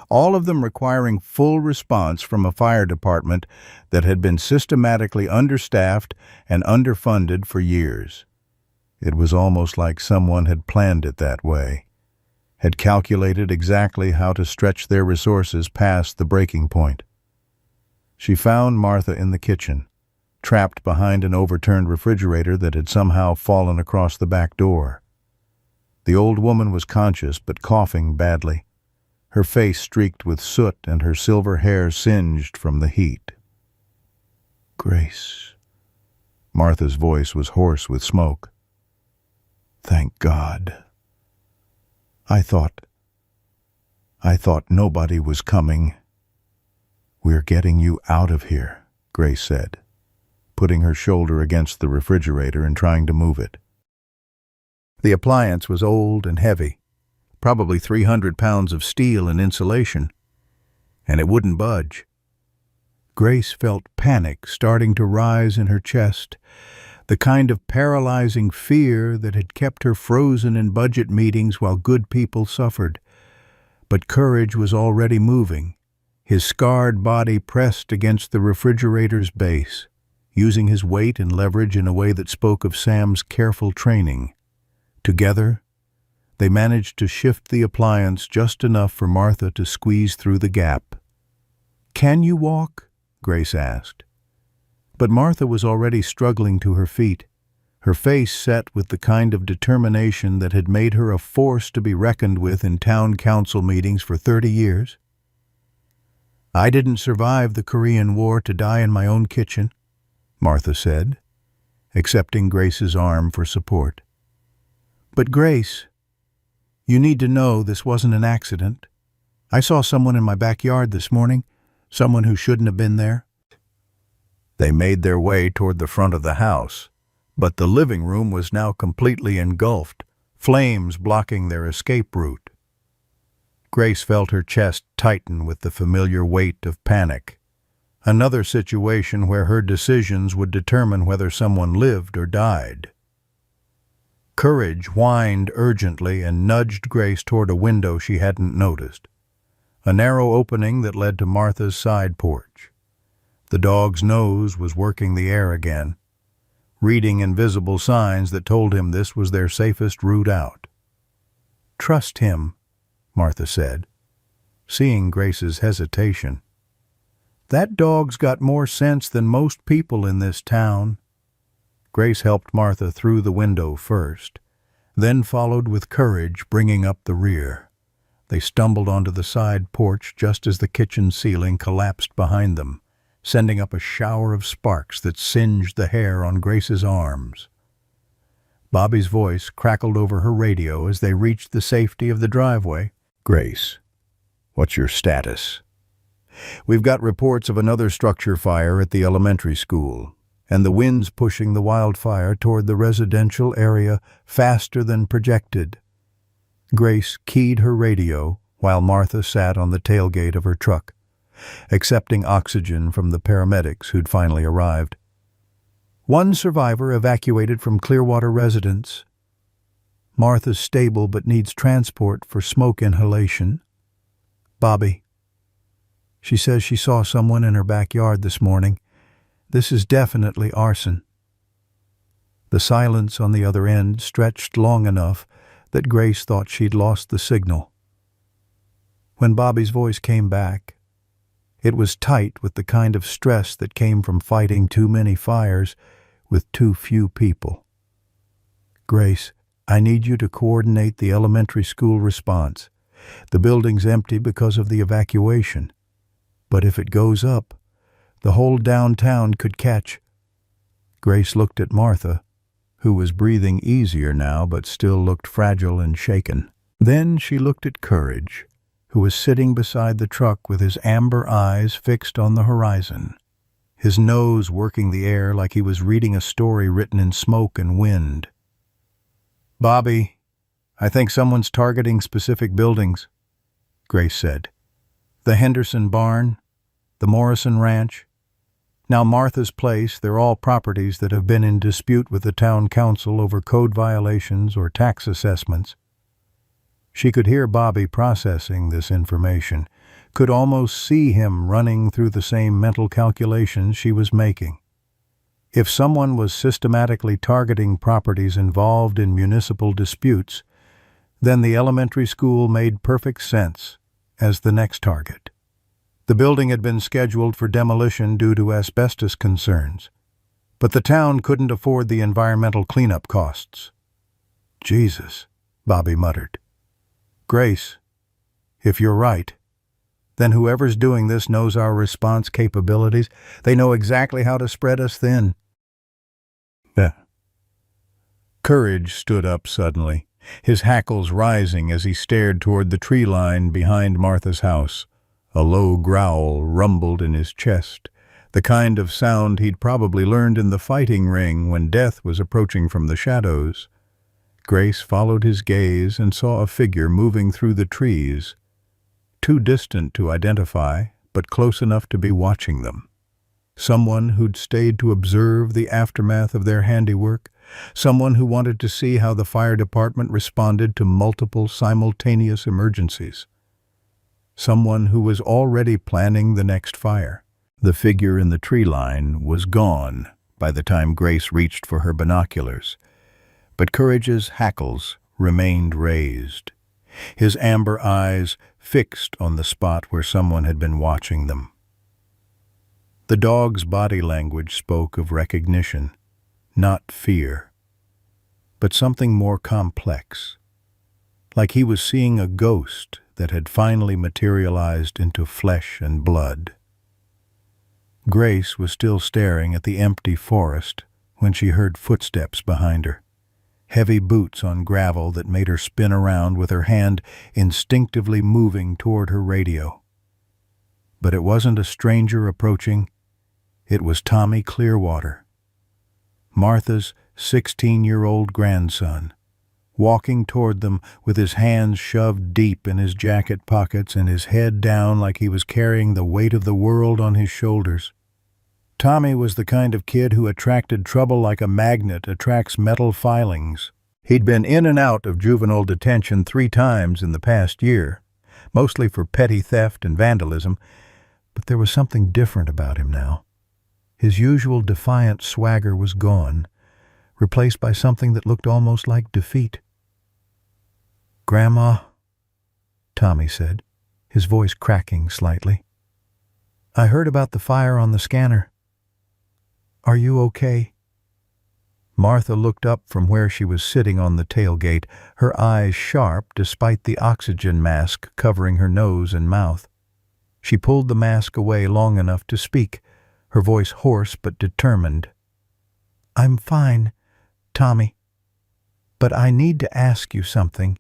all of them requiring full response from a fire department that had been systematically understaffed and underfunded for years. It was almost like someone had planned it that way, had calculated exactly how to stretch their resources past the breaking point. She found Martha in the kitchen, trapped behind an overturned refrigerator that had somehow fallen across the back door. The old woman was conscious but coughing badly, her face streaked with soot and her silver hair singed from the heat. "Grace." Martha's voice was hoarse with smoke. "Thank God. I thought nobody was coming." "We're getting you out of here," Grace said, putting her shoulder against the refrigerator and trying to move it. The appliance was old and heavy, probably 300 pounds of steel and insulation, and it wouldn't budge. Grace felt panic starting to rise in her chest, the kind of paralyzing fear that had kept her frozen in budget meetings while good people suffered. But Courage was already moving, his scarred body pressed against the refrigerator's base, using his weight and leverage in a way that spoke of Sam's careful training. Together, they managed to shift the appliance just enough for Martha to squeeze through the gap. "Can you walk?" Grace asked. But Martha was already struggling to her feet, her face set with the kind of determination that had made her a force to be reckoned with in town council meetings for 30 years. "I didn't survive the Korean War to die in my own kitchen," Martha said, accepting Grace's arm for support. "But Grace, you need to know this wasn't an accident. I saw someone in my backyard this morning, someone who shouldn't have been there. They made their way toward the front of the house, but the living room was now completely engulfed, flames blocking their escape route. Grace felt her chest tighten with the familiar weight of panic. Another situation where her decisions would determine whether someone lived or died. Courage whined urgently and nudged Grace toward a window she hadn't noticed, a narrow opening that led to Martha's side porch. The dog's nose was working the air again, reading invisible signs that told him this was their safest route out. "Trust him," Martha said, seeing Grace's hesitation. "That dog's got more sense than most people in this town." Grace helped Martha through the window first, then followed with Courage, bringing up the rear. They stumbled onto the side porch just as the kitchen ceiling collapsed behind them, sending up a shower of sparks that singed the hair on Grace's arms. Bobby's voice crackled over her radio as they reached the safety of the driveway. "Grace, what's your status?" "We've got reports of another structure fire at the elementary school, and the wind's pushing the wildfire toward the residential area faster than projected." Grace keyed her radio while Martha sat on the tailgate of her truck, accepting oxygen from the paramedics who'd finally arrived. "One survivor evacuated from Clearwater residence. Martha's stable but needs transport for smoke inhalation. Bobby. She says she saw someone in her backyard this morning. This is definitely arson." The silence on the other end stretched long enough that Grace thought she'd lost the signal. When Bobby's voice came back, it was tight with the kind of stress that came from fighting too many fires with too few people. "Grace, I need you to coordinate the elementary school response. The building's empty because of the evacuation. But if it goes up, the whole downtown could catch." Grace looked at Martha, who was breathing easier now but still looked fragile and shaken. Then she looked at Courage, who was sitting beside the truck with his amber eyes fixed on the horizon, his nose working the air like he was reading a story written in smoke and wind. "Bobby, I think someone's targeting specific buildings," Grace said. "The Henderson barn, the Morrison Ranch. Now Martha's place, they're all properties that have been in dispute with the town council over code violations or tax assessments." She could hear Bobby processing this information, could almost see him running through the same mental calculations she was making. If someone was systematically targeting properties involved in municipal disputes, then the elementary school made perfect sense as the next target. The building had been scheduled for demolition due to asbestos concerns, but the town couldn't afford the environmental cleanup costs. "Jesus," Bobby muttered. "Grace, if you're right, then whoever's doing this knows our response capabilities. They know exactly how to spread us thin." Courage stood up suddenly, his hackles rising as he stared toward the tree line behind Martha's house. A low growl rumbled in his chest, the kind of sound he'd probably learned in the fighting ring when death was approaching from the shadows. Grace followed his gaze and saw a figure moving through the trees, too distant to identify, but close enough to be watching them. Someone who'd stayed to observe the aftermath of their handiwork, someone who wanted to see how the fire department responded to multiple simultaneous emergencies. Someone who was already planning the next fire. The figure in the tree line was gone by the time Grace reached for her binoculars, but Courage's hackles remained raised, his amber eyes fixed on the spot where someone had been watching them. The dog's body language spoke of recognition, not fear, but something more complex, like he was seeing a ghost that had finally materialized into flesh and blood. Grace was still staring at the empty forest when she heard footsteps behind her. heavy boots on gravel that made her spin around with her hand instinctively moving toward her radio. But it wasn't a stranger approaching, it was Tommy Clearwater, Martha's 16-year-old grandson, walking toward them with his hands shoved deep in his jacket pockets and his head down like he was carrying the weight of the world on his shoulders. Tommy was the kind of kid who attracted trouble like a magnet attracts metal filings. He'd been in and out of juvenile detention 3 times in the past year, mostly for petty theft and vandalism, but there was something different about him now. His usual defiant swagger was gone, replaced by something that looked almost like defeat. "Grandma," Tommy said, his voice cracking slightly. "I heard about the fire on the scanner. Are you okay?" Martha looked up from where she was sitting on the tailgate, her eyes sharp despite the oxygen mask covering her nose and mouth. She pulled the mask away long enough to speak, her voice hoarse but determined. "I'm fine, Tommy, but I need to ask you something,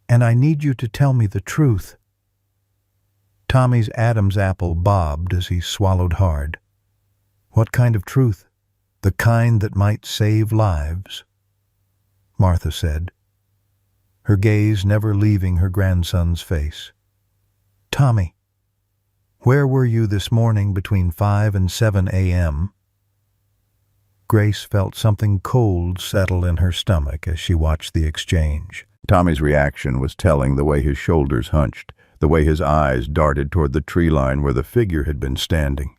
and I need you to tell me the truth." Tommy's Adam's apple bobbed as he swallowed hard. "What kind of truth? The kind that might save lives," Martha said, her gaze never leaving her grandson's face. "Tommy, where were you this morning between 5 and 7 a.m.? Grace felt something cold settle in her stomach as she watched the exchange. Tommy's reaction was telling, the way his shoulders hunched, the way his eyes darted toward the tree line where the figure had been standing,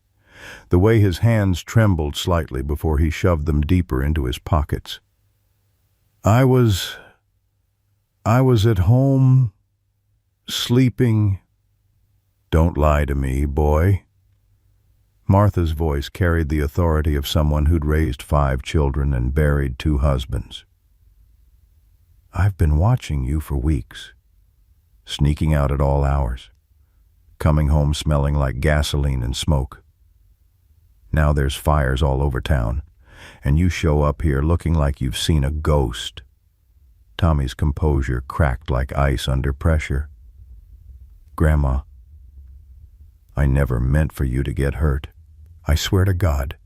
the way his hands trembled slightly before he shoved them deeper into his pockets. I was at home, sleeping." "Don't lie to me, boy." Martha's voice carried the authority of someone who'd raised 5 children and buried 2 husbands. "I've been watching you for weeks, sneaking out at all hours, coming home smelling like gasoline and smoke. Now there's fires all over town, and you show up here looking like you've seen a ghost." Tommy's composure cracked like ice under pressure. "Grandma, I never meant for you to get hurt. I swear to God,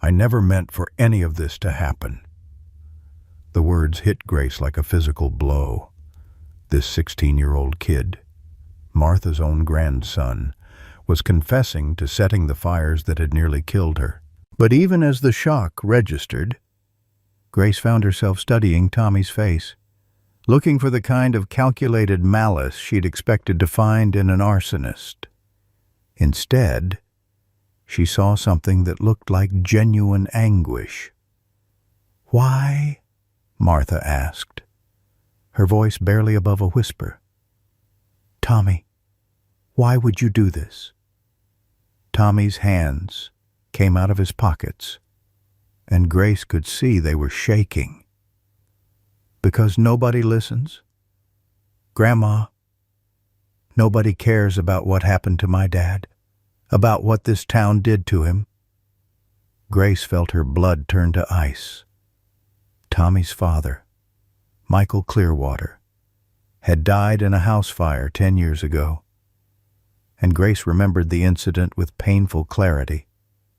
I never meant for any of this to happen." The words hit Grace like a physical blow. This 16-year-old kid, Martha's own grandson, was confessing to setting the fires that had nearly killed her. But even as the shock registered, Grace found herself studying Tommy's face, looking for the kind of calculated malice she'd expected to find in an arsonist. Instead, she saw something that looked like genuine anguish. "Why?" Martha asked, her voice barely above a whisper. "Tommy, why would you do this?" Tommy's hands came out of his pockets, and Grace could see they were shaking. "Because nobody listens? Grandma, nobody cares about what happened to my dad, about what this town did to him." Grace felt her blood turn to ice. Tommy's father, Michael Clearwater, had died in a house fire 10 years ago, and Grace remembered the incident with painful clarity,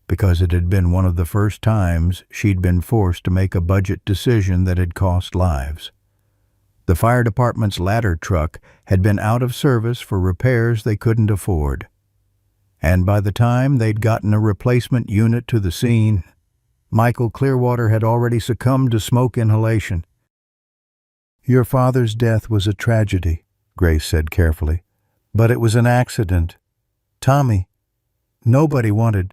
because it had been one of the first times she'd been forced to make a budget decision that had cost lives. The fire department's ladder truck had been out of service for repairs they couldn't afford, and by the time they'd gotten a replacement unit to the scene, Michael Clearwater had already succumbed to smoke inhalation. "Your father's death was a tragedy," Grace said carefully, "but it was an accident. Tommy, nobody wanted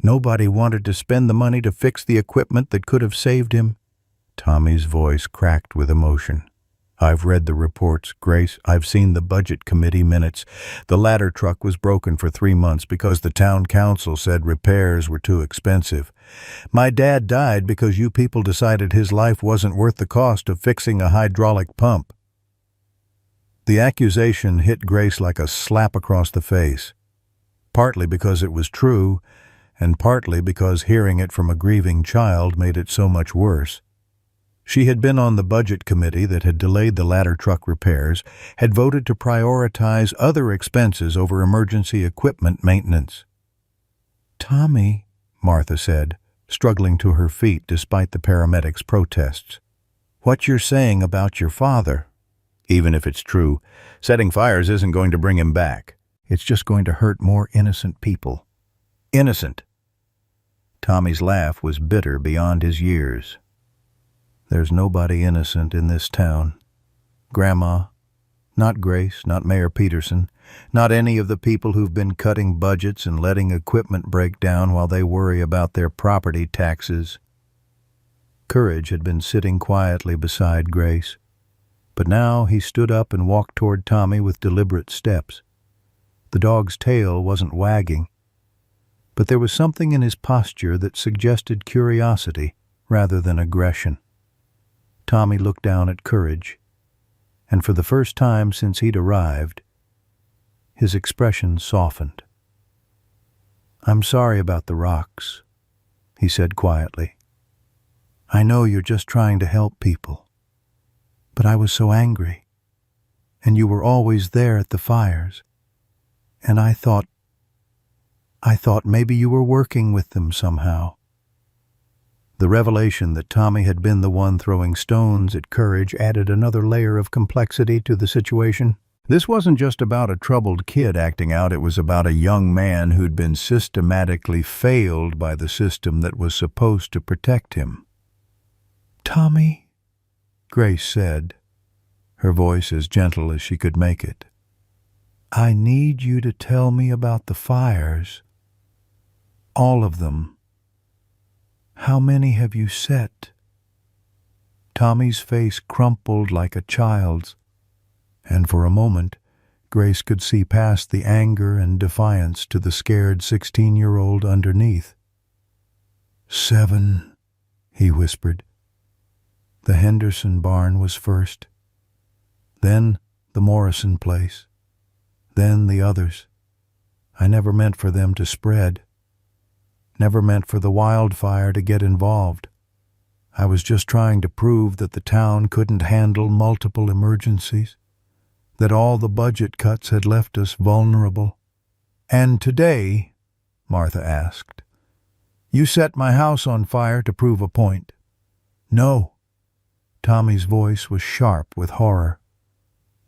to spend the money to fix the equipment that could have saved him." Tommy's voice cracked with emotion. "I've read the reports, Grace. I've seen the budget committee minutes. The ladder truck was broken for 3 months because the town council said repairs were too expensive. My dad died because you people decided his life wasn't worth the cost of fixing a hydraulic pump." The accusation hit Grace like a slap across the face, partly because it was true, and partly because hearing it from a grieving child made it so much worse. She had been on the budget committee that had delayed the ladder truck repairs, had voted to prioritize other expenses over emergency equipment maintenance. "Tommy," Martha said, struggling to her feet despite the paramedics' protests. "What you're saying about your father?" "Even if it's true, setting fires isn't going to bring him back. It's just going to hurt more innocent people." "Innocent?" Tommy's laugh was bitter beyond his years. "There's nobody innocent in this town. Grandma, not Grace, not Mayor Peterson, not any of the people who've been cutting budgets and letting equipment break down while they worry about their property taxes." Courage had been sitting quietly beside Grace, but now he stood up and walked toward Tommy with deliberate steps. The dog's tail wasn't wagging, but there was something in his posture that suggested curiosity rather than aggression. Tommy looked down at Courage, and for the first time since he'd arrived, his expression softened. "I'm sorry about the rocks," he said quietly. "I know you're just trying to help people, but I was so angry, and you were always there at the fires, and I thought maybe you were working with them somehow." The revelation that Tommy had been the one throwing stones at Courage added another layer of complexity to the situation. This wasn't just about a troubled kid acting out, it was about a young man who'd been systematically failed by the system that was supposed to protect him. "Tommy," Grace said, her voice as gentle as she could make it, "I need you to tell me about the fires. All of them. How many have you set?" Tommy's face crumpled like a child's, and for a moment Grace could see past the anger and defiance to the scared 16-year-old underneath. "7, he whispered. "The Henderson barn was first, then the Morrison place, then the others. I never meant for them to spread. Never meant for the wildfire to get involved. I was just trying to prove that the town couldn't handle multiple emergencies, that all the budget cuts had left us vulnerable." "And today," Martha asked, "you set my house on fire to prove a point." "No." Tommy's voice was sharp with horror.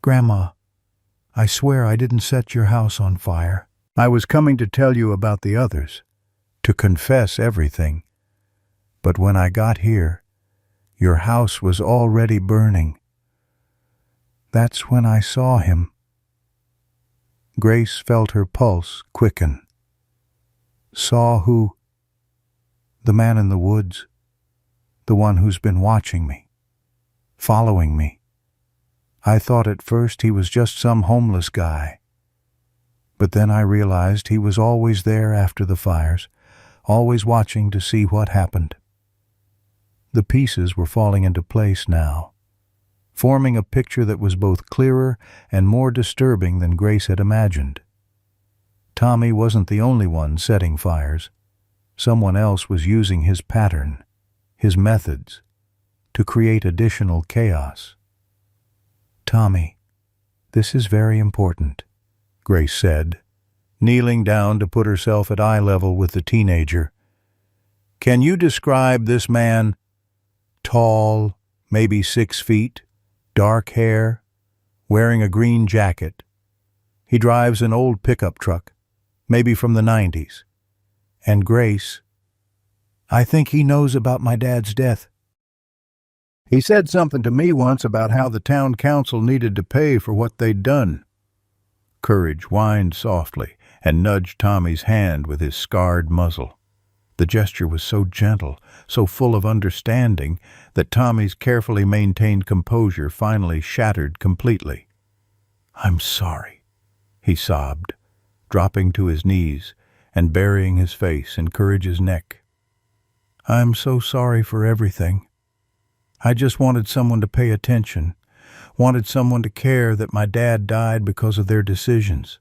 "Grandma, I swear I didn't set your house on fire. I was coming to tell you about the others, to confess everything. But when I got here, your house was already burning. That's when I saw him." Grace felt her pulse quicken. "Saw who?" "The man in the woods. The one who's been watching me, following me. I thought at first he was just some homeless guy. But then I realized he was always there after the fires, always watching to see what happened." The pieces were falling into place now, forming a picture that was both clearer and more disturbing than Grace had imagined. Tommy wasn't the only one setting fires. Someone else was using his pattern, his methods, to create additional chaos. "Tommy, this is very important," Grace said, kneeling down to put herself at eye level with the teenager. "Can you describe this man? Tall, maybe 6 feet, dark hair, wearing a green jacket. He drives an old pickup truck, maybe from the 90s. And Grace, I think he knows about my dad's death. He said something to me once about how the town council needed to pay for what they'd done." Courage whined softly and nudged Tommy's hand with his scarred muzzle. The gesture was so gentle, so full of understanding, that Tommy's carefully maintained composure finally shattered completely. "I'm sorry," he sobbed, dropping to his knees and burying his face in Courage's neck. "I'm so sorry for everything. I just wanted someone to pay attention, wanted someone to care that my dad died because of their decisions."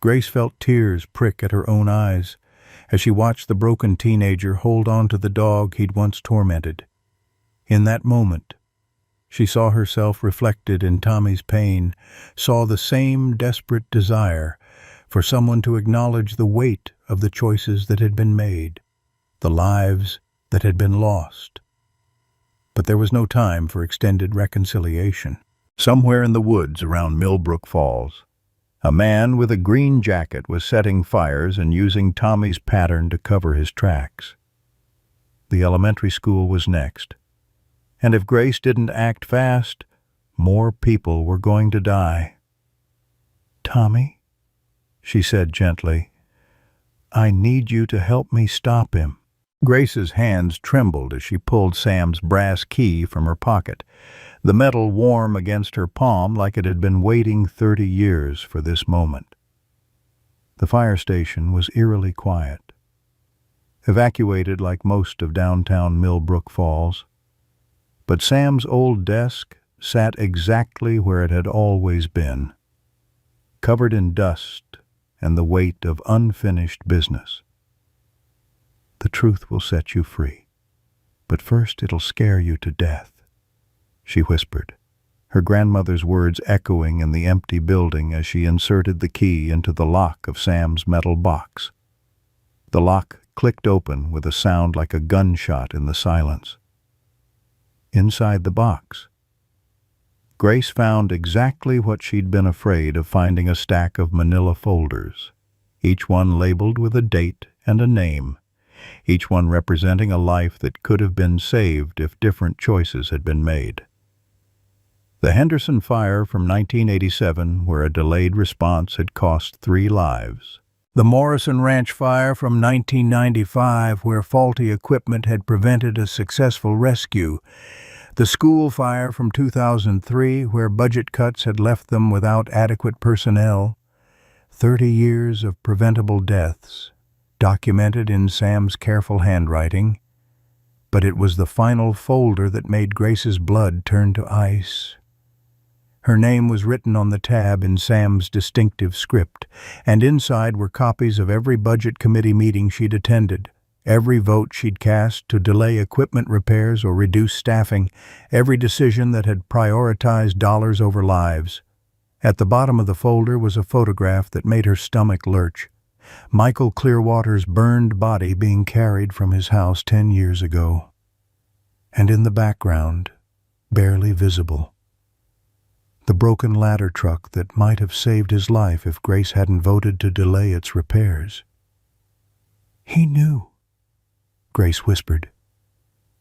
Grace felt tears prick at her own eyes as she watched the broken teenager hold on to the dog he'd once tormented. In that moment, she saw herself reflected in Tommy's pain, saw the same desperate desire for someone to acknowledge the weight of the choices that had been made, the lives that had been lost. But there was no time for extended reconciliation. Somewhere in the woods around Millbrook Falls, a man with a green jacket was setting fires and using Tommy's pattern to cover his tracks. The elementary school was next, and if Grace didn't act fast, more people were going to die. "Tommy," she said gently, "I need you to help me stop him." Grace's hands trembled as she pulled Sam's brass key from her pocket, the metal warm against her palm like it had been waiting 30 years for this moment. The fire station was eerily quiet, evacuated like most of downtown Millbrook Falls. But Sam's old desk sat exactly where it had always been, covered in dust and the weight of unfinished business. "The truth will set you free, but first it'll scare you to death," she whispered, her grandmother's words echoing in the empty building as she inserted the key into the lock of Sam's metal box. The lock clicked open with a sound like a gunshot in the silence. Inside the box, Grace found exactly what she'd been afraid of finding: a stack of manila folders, each one labeled with a date and a name, each one representing a life that could have been saved if different choices had been made. The Henderson fire from 1987, where a delayed response had cost 3 lives. The Morrison Ranch fire from 1995, where faulty equipment had prevented a successful rescue. The school fire from 2003, where budget cuts had left them without adequate personnel. 30 years of preventable deaths, documented in Sam's careful handwriting. But it was the final folder that made Grace's blood turn to ice. Her name was written on the tab in Sam's distinctive script, and inside were copies of every budget committee meeting she'd attended, every vote she'd cast to delay equipment repairs or reduce staffing, every decision that had prioritized dollars over lives. At the bottom of the folder was a photograph that made her stomach lurch. Michael Clearwater's burned body being carried from his house 10 years ago. And in the background, barely visible, the broken ladder truck that might have saved his life if Grace hadn't voted to delay its repairs. "He knew," Grace whispered,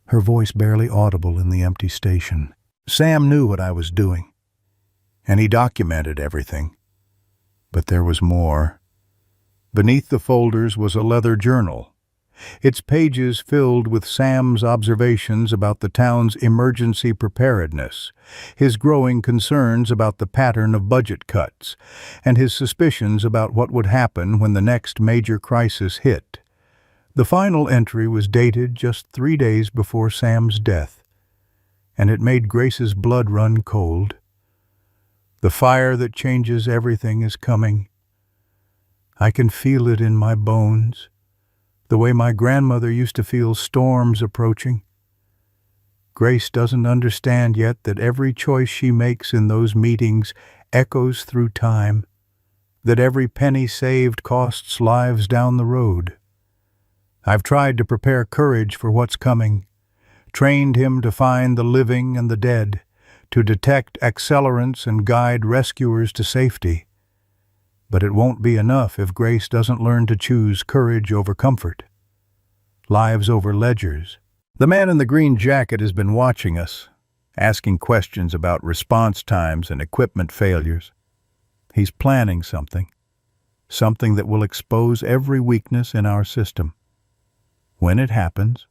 her voice barely audible in the empty station. "Sam knew what I was doing, and he documented everything. But there was more. Beneath the folders was a leather journal, its pages filled with Sam's observations about the town's emergency preparedness, his growing concerns about the pattern of budget cuts, and his suspicions about what would happen when the next major crisis hit. The final entry was dated just 3 days before Sam's death, and it made Grace's blood run cold. "The fire that changes everything is coming. I can feel it in my bones, the way my grandmother used to feel storms approaching. Grace doesn't understand yet that every choice she makes in those meetings echoes through time, that every penny saved costs lives down the road. I've tried to prepare Courage for what's coming, trained him to find the living and the dead, to detect accelerants and guide rescuers to safety. But it won't be enough if Grace doesn't learn to choose courage over comfort, lives over ledgers." The man in the green jacket has been watching us, asking questions about response times and equipment failures. He's planning something that will expose every weakness in our system. When it happens,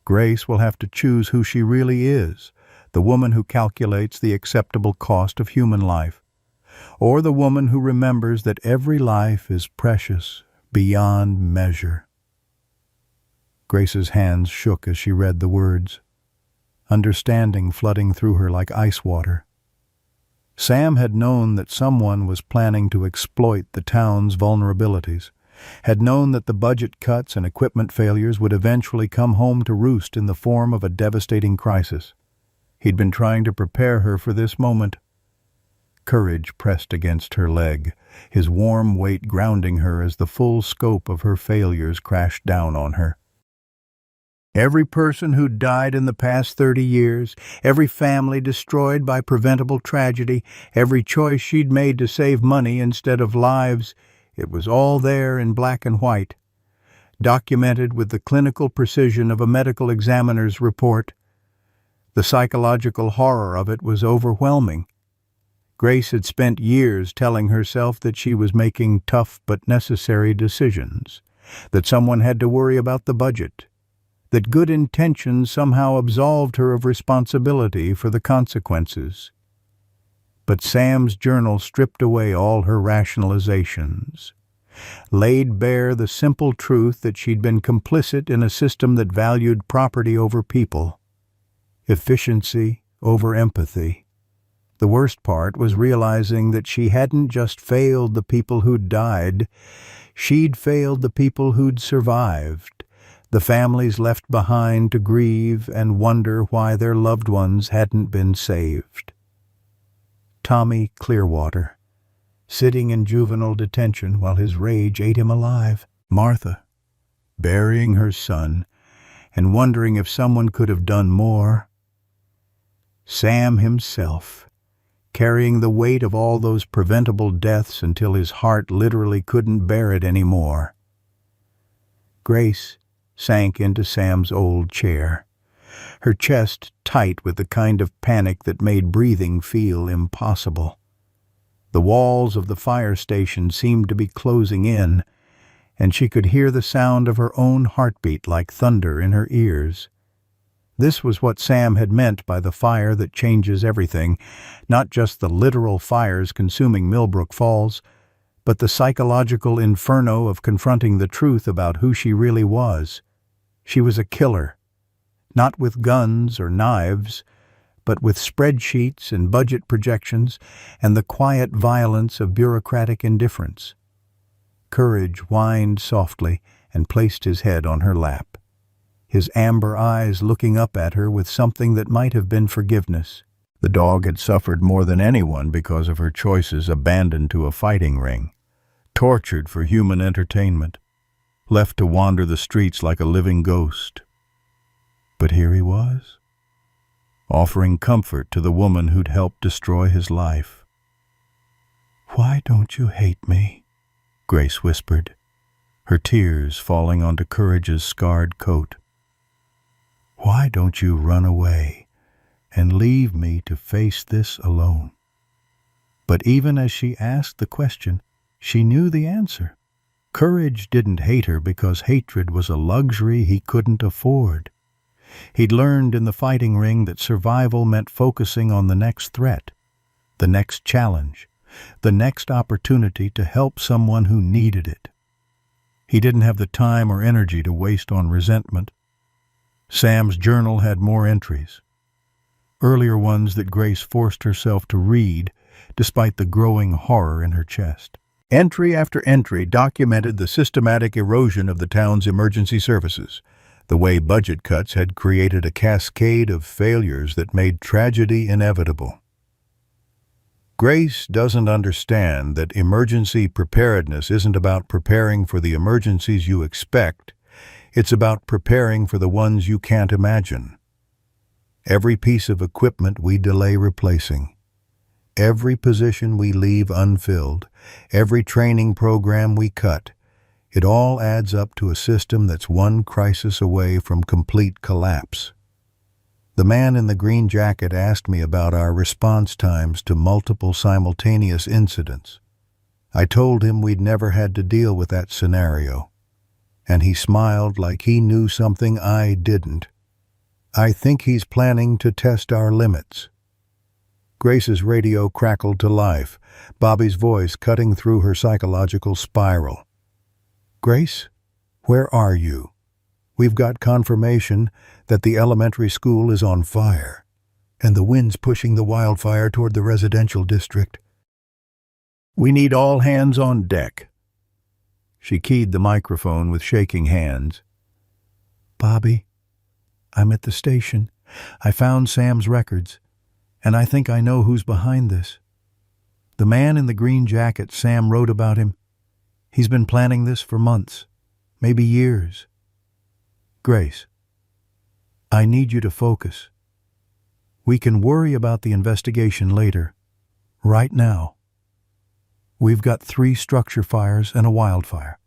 Grace will have to choose who she really is, the woman who calculates the acceptable cost of human life, or the woman who remembers that every life is precious beyond measure. Grace's hands shook as she read the words, understanding flooding through her like ice water. Sam had known that someone was planning to exploit the town's vulnerabilities, had known that the budget cuts and equipment failures would eventually come home to roost in the form of a devastating crisis. He'd been trying to prepare her for this moment. Courage pressed against her leg, his warm weight grounding her as the full scope of her failures crashed down on her. Every person who'd died in the past 30 years, every family destroyed by preventable tragedy, every choice she'd made to save money instead of lives, it was all there in black and white, documented with the clinical precision of a medical examiner's report. The psychological horror of it was overwhelming. Grace had spent years telling herself that she was making tough but necessary decisions, that someone had to worry about the budget, that good intentions somehow absolved her of responsibility for the consequences. But Sam's journal stripped away all her rationalizations, laid bare the simple truth that she'd been complicit in a system that valued property over people, efficiency over empathy. The worst part was realizing that she hadn't just failed the people who'd died, she'd failed the people who'd survived, the families left behind to grieve and wonder why their loved ones hadn't been saved. Tommy Clearwater, sitting in juvenile detention while his rage ate him alive. Martha, burying her son and wondering if someone could have done more. Sam himself, carrying the weight of all those preventable deaths until his heart literally couldn't bear it anymore. Grace sank into Sam's old chair, her chest tight with the kind of panic that made breathing feel impossible. The walls of the fire station seemed to be closing in, and she could hear the sound of her own heartbeat like thunder in her ears. This was what Sam had meant by the fire that changes everything, not just the literal fires consuming Millbrook Falls, but the psychological inferno of confronting the truth about who she really was. She was a killer, not with guns or knives, but with spreadsheets and budget projections and the quiet violence of bureaucratic indifference. Courage whined softly and placed his head on her lap, his amber eyes looking up at her with something that might have been forgiveness. The dog had suffered more than anyone because of her choices, abandoned to a fighting ring, tortured for human entertainment, left to wander the streets like a living ghost. But here he was, offering comfort to the woman who'd helped destroy his life. "Why don't you hate me?" Grace whispered, her tears falling onto Courage's scarred coat. "Why don't you run away and leave me to face this alone?" But even as she asked the question, she knew the answer. Courage didn't hate her because hatred was a luxury he couldn't afford. He'd learned in the fighting ring that survival meant focusing on the next threat, the next challenge, the next opportunity to help someone who needed it. He didn't have the time or energy to waste on resentment. Sam's journal had more entries, earlier ones that Grace forced herself to read despite the growing horror in her chest. Entry after entry documented the systematic erosion of the town's emergency services, the way budget cuts had created a cascade of failures that made tragedy inevitable. Grace doesn't understand that emergency preparedness isn't about preparing for the emergencies you expect, it's about preparing for the ones you can't imagine. Every piece of equipment we delay replacing, every position we leave unfilled, every training program we cut, it all adds up to a system that's one crisis away from complete collapse. The man in the green jacket asked me about our response times to multiple simultaneous incidents. I told him we'd never had to deal with that scenario, and he smiled like he knew something I didn't. I think he's planning to test our limits. Grace's radio crackled to life, Bobby's voice cutting through her psychological spiral. "Grace, where are you? We've got confirmation that the elementary school is on fire, and the wind's pushing the wildfire toward the residential district. We need all hands on deck." She keyed the microphone with shaking hands. "Bobby, I'm at the station. I found Sam's records, and I think I know who's behind this. The man in the green jacket, Sam wrote about him. He's been planning this for months, maybe years. Grace, I need you to focus. We can worry about the investigation later. Right now, we've got 3 structure fires and a wildfire,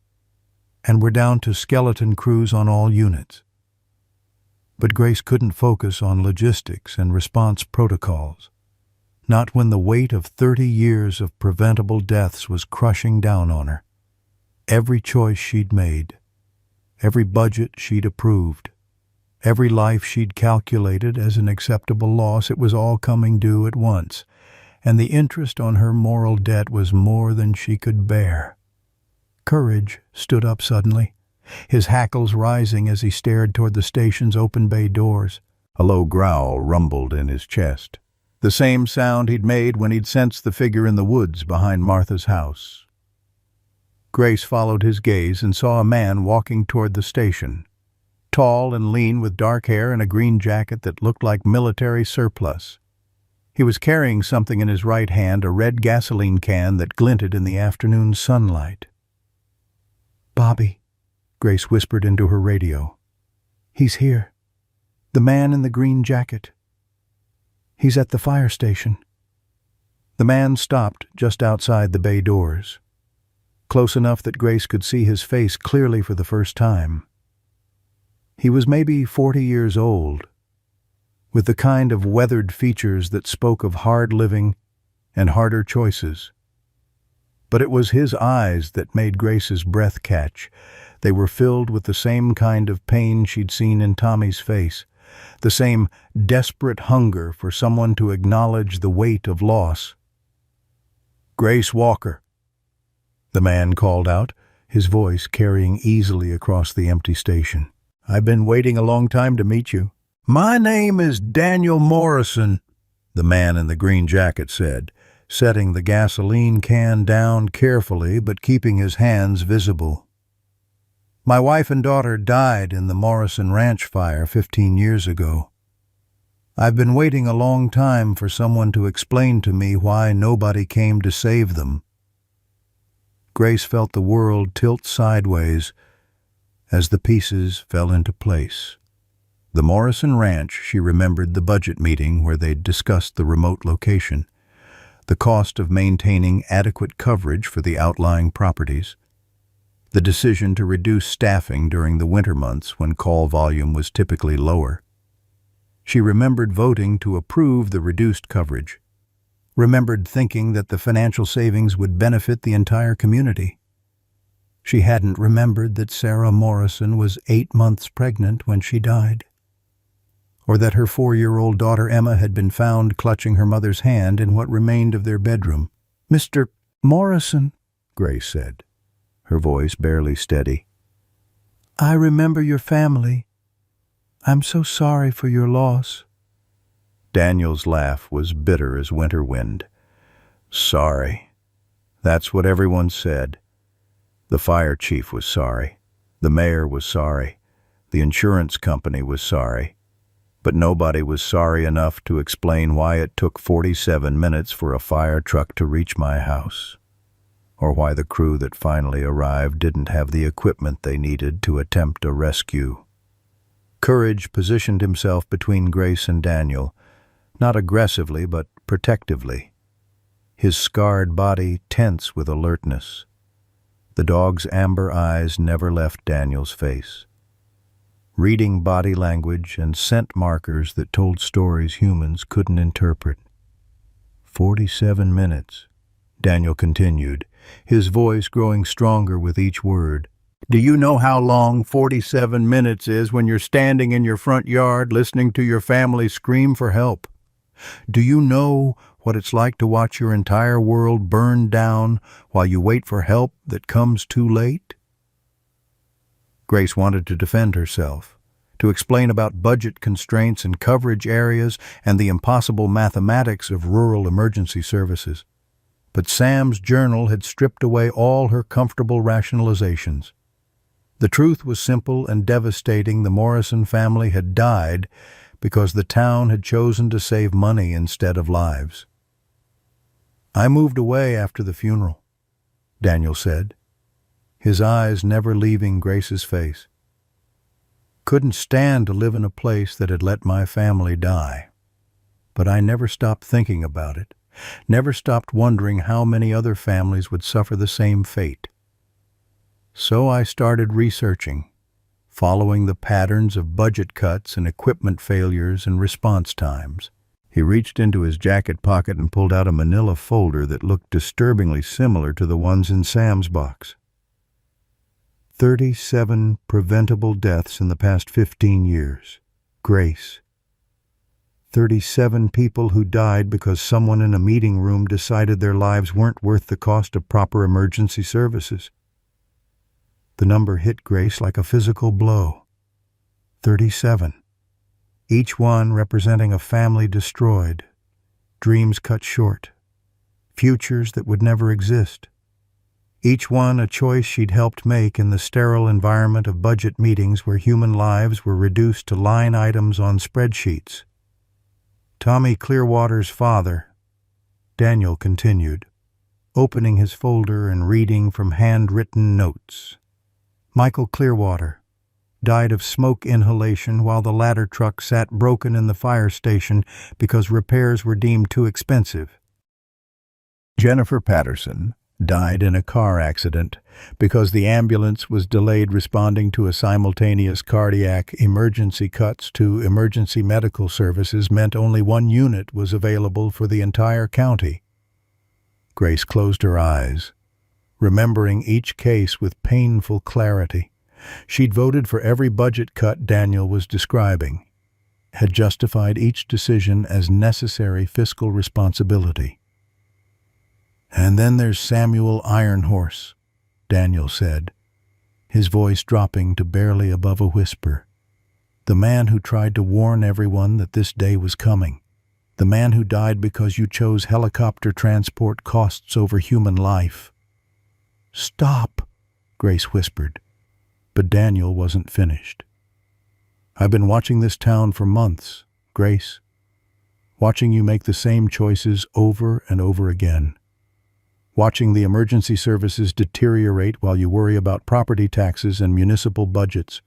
and we're down to skeleton crews on all units." But Grace couldn't focus on logistics and response protocols, not when the weight of 30 years of preventable deaths was crushing down on her. Every choice she'd made, every budget she'd approved, every life she'd calculated as an acceptable loss, it was all coming due at once, and the interest on her moral debt was more than she could bear. Courage stood up suddenly, his hackles rising as he stared toward the station's open bay doors. A low growl rumbled in his chest, the same sound he'd made when he'd sensed the figure in the woods behind Martha's house. Grace followed his gaze and saw a man walking toward the station, tall and lean with dark hair and a green jacket that looked like military surplus. He was carrying something in his right hand, a red gasoline can that glinted in the afternoon sunlight. "Bobby," Grace whispered into her radio. "He's here. The man in the green jacket. He's at the fire station." The man stopped just outside the bay doors, close enough that Grace could see his face clearly for the first time. He was maybe 40 years old, with the kind of weathered features that spoke of hard living and harder choices. But it was his eyes that made Grace's breath catch. They were filled with the same kind of pain she'd seen in Tommy's face, the same desperate hunger for someone to acknowledge the weight of loss. "Grace Walker," the man called out, his voice carrying easily across the empty station. "I've been waiting a long time to meet you." "My name is Daniel Morrison," the man in the green jacket said, setting the gasoline can down carefully but keeping his hands visible. "My wife and daughter died in the Morrison Ranch fire 15 years ago. I've been waiting a long time for someone to explain to me why nobody came to save them." Grace felt the world tilt sideways as the pieces fell into place. The Morrison Ranch, she remembered the budget meeting where they'd discussed the remote location, the cost of maintaining adequate coverage for the outlying properties, the decision to reduce staffing during the winter months when call volume was typically lower. She remembered voting to approve the reduced coverage, remembered thinking that the financial savings would benefit the entire community. She hadn't remembered that Sarah Morrison was 8 months pregnant when she died, or that her 4-year-old daughter Emma had been found clutching her mother's hand in what remained of their bedroom. "Mr. Morrison," Grace said, her voice barely steady. "I remember your family. I'm so sorry for your loss." Daniel's laugh was bitter as winter wind. "Sorry. That's what everyone said. The fire chief was sorry. The mayor was sorry. The insurance company was sorry. But nobody was sorry enough to explain why it took 47 minutes for a fire truck to reach my house, or why the crew that finally arrived didn't have the equipment they needed to attempt a rescue." Courage positioned himself between Grace and Daniel, not aggressively but protectively, his scarred body tense with alertness. The dog's amber eyes never left Daniel's face, reading body language and scent markers that told stories humans couldn't interpret. 47 minutes, Daniel continued, his voice growing stronger with each word. "Do you know how long 47 minutes is when you're standing in your front yard listening to your family scream for help? Do you know what it's like to watch your entire world burn down while you wait for help that comes too late?" Grace wanted to defend herself, to explain about budget constraints and coverage areas and the impossible mathematics of rural emergency services. But Sam's journal had stripped away all her comfortable rationalizations. The truth was simple and devastating. The Morrison family had died because the town had chosen to save money instead of lives. "I moved away after the funeral," Daniel said, his eyes never leaving Grace's face. "Couldn't stand to live in a place that had let my family die. But I never stopped thinking about it, never stopped wondering how many other families would suffer the same fate. So I started researching, following the patterns of budget cuts and equipment failures and response times." He reached into his jacket pocket and pulled out a manila folder that looked disturbingly similar to the ones in Sam's box. 37 preventable deaths in the past 15 years. Grace. 37 people who died because someone in a meeting room decided their lives weren't worth the cost of proper emergency services. The number hit Grace like a physical blow. 37. Each one representing a family destroyed, dreams cut short, futures that would never exist. Each one a choice she'd helped make in the sterile environment of budget meetings where human lives were reduced to line items on spreadsheets. Tommy Clearwater's father, Daniel continued, opening his folder and reading from handwritten notes. Michael Clearwater died of smoke inhalation while the ladder truck sat broken in the fire station because repairs were deemed too expensive. Jennifer Patterson died in a car accident because the ambulance was delayed responding to a simultaneous cardiac emergency. Cuts to emergency medical services meant only one unit was available for the entire county. Grace closed her eyes, remembering each case with painful clarity. She'd voted for every budget cut Daniel was describing, had justified each decision as necessary fiscal responsibility. "And then there's Samuel Ironhorse," Daniel said, his voice dropping to barely above a whisper. "The man who tried to warn everyone that this day was coming. The man who died because you chose helicopter transport costs over human life." "Stop," Grace whispered. But Daniel wasn't finished. "I've been watching this town for months, Grace. Watching you make the same choices over and over again. Watching the emergency services deteriorate while you worry about property taxes and municipal budgets.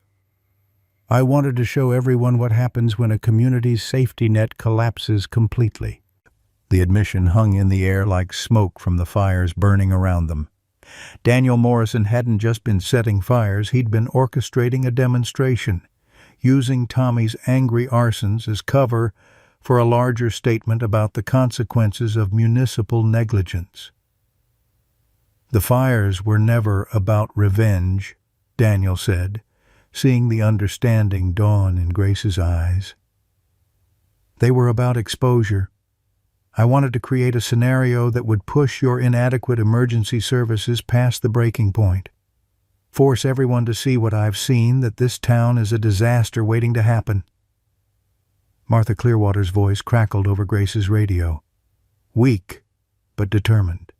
I wanted to show everyone what happens when a community's safety net collapses completely." The admission hung in the air like smoke from the fires burning around them. Daniel Morrison hadn't just been setting fires, he'd been orchestrating a demonstration, using Tommy's angry arsons as cover for a larger statement about the consequences of municipal negligence. "The fires were never about revenge," Daniel said, seeing the understanding dawn in Grace's eyes. "They were about exposure. I wanted to create a scenario that would push your inadequate emergency services past the breaking point. Force everyone to see what I've seen, that this town is a disaster waiting to happen." Martha Clearwater's voice crackled over Grace's radio, weak but determined.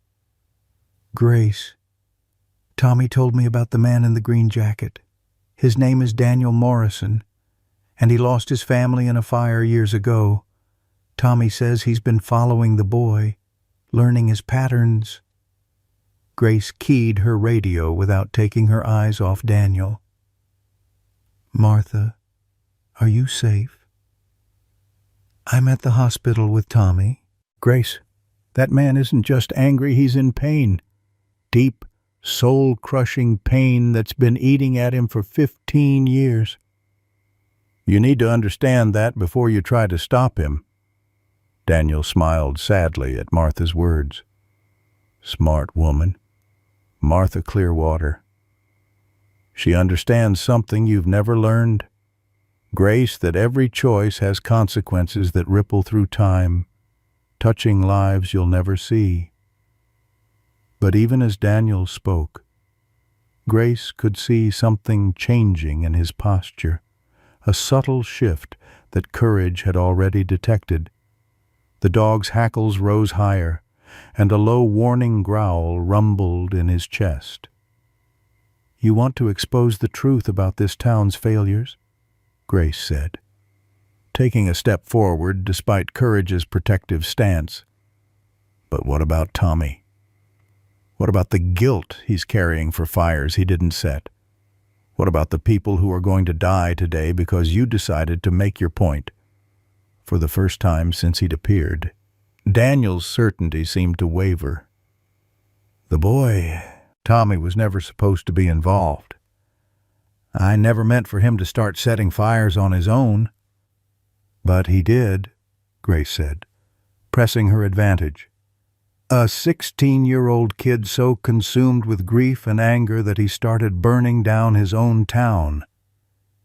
"Grace, Tommy told me about the man in the green jacket. His name is Daniel Morrison, and he lost his family in a fire years ago. Tommy says he's been following the boy, learning his patterns." Grace keyed her radio without taking her eyes off Daniel. "Martha, are you safe?" "I'm at the hospital with Tommy." "Grace, that man isn't just angry, he's in pain. Deep, soul-crushing pain that's been eating at him for 15 years. You need to understand that before you try to stop him." Daniel smiled sadly at Martha's words. Smart woman. Martha Clearwater. She understands something you've never learned. Grace, that every choice has consequences that ripple through time, touching lives you'll never see. But even as Daniel spoke, Grace could see something changing in his posture, a subtle shift that courage had already detected. The dog's hackles rose higher, and a low warning growl rumbled in his chest. "You want to expose the truth about this town's failures?" Grace said, taking a step forward despite Courage's protective stance. "But what about Tommy? What about the guilt he's carrying for fires he didn't set? What about the people who are going to die today because you decided to make your point?" For the first time since he'd appeared, Daniel's certainty seemed to waver. "The boy, Tommy, was never supposed to be involved. I never meant for him to start setting fires on his own." "But he did," Grace said, pressing her advantage. "A 16-year-old kid so consumed with grief and anger that he started burning down his own town.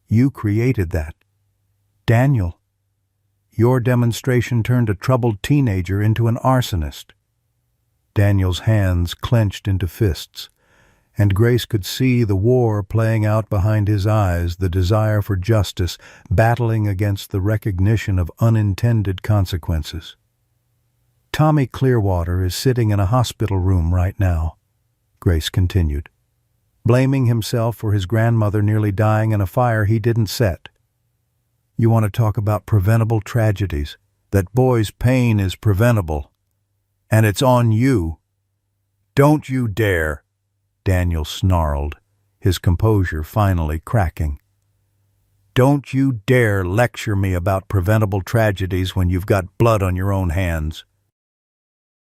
You created that. Daniel, your demonstration turned a troubled teenager into an arsonist." Daniel's hands clenched into fists, and Grace could see the war playing out behind his eyes, the desire for justice battling against the recognition of unintended consequences. "Tommy Clearwater is sitting in a hospital room right now," Grace continued, "blaming himself for his grandmother nearly dying in a fire he didn't set. You want to talk about preventable tragedies? That boy's pain is preventable. And it's on you." "Don't you dare," Daniel snarled, his composure finally cracking. "Don't you dare lecture me about preventable tragedies when you've got blood on your own hands.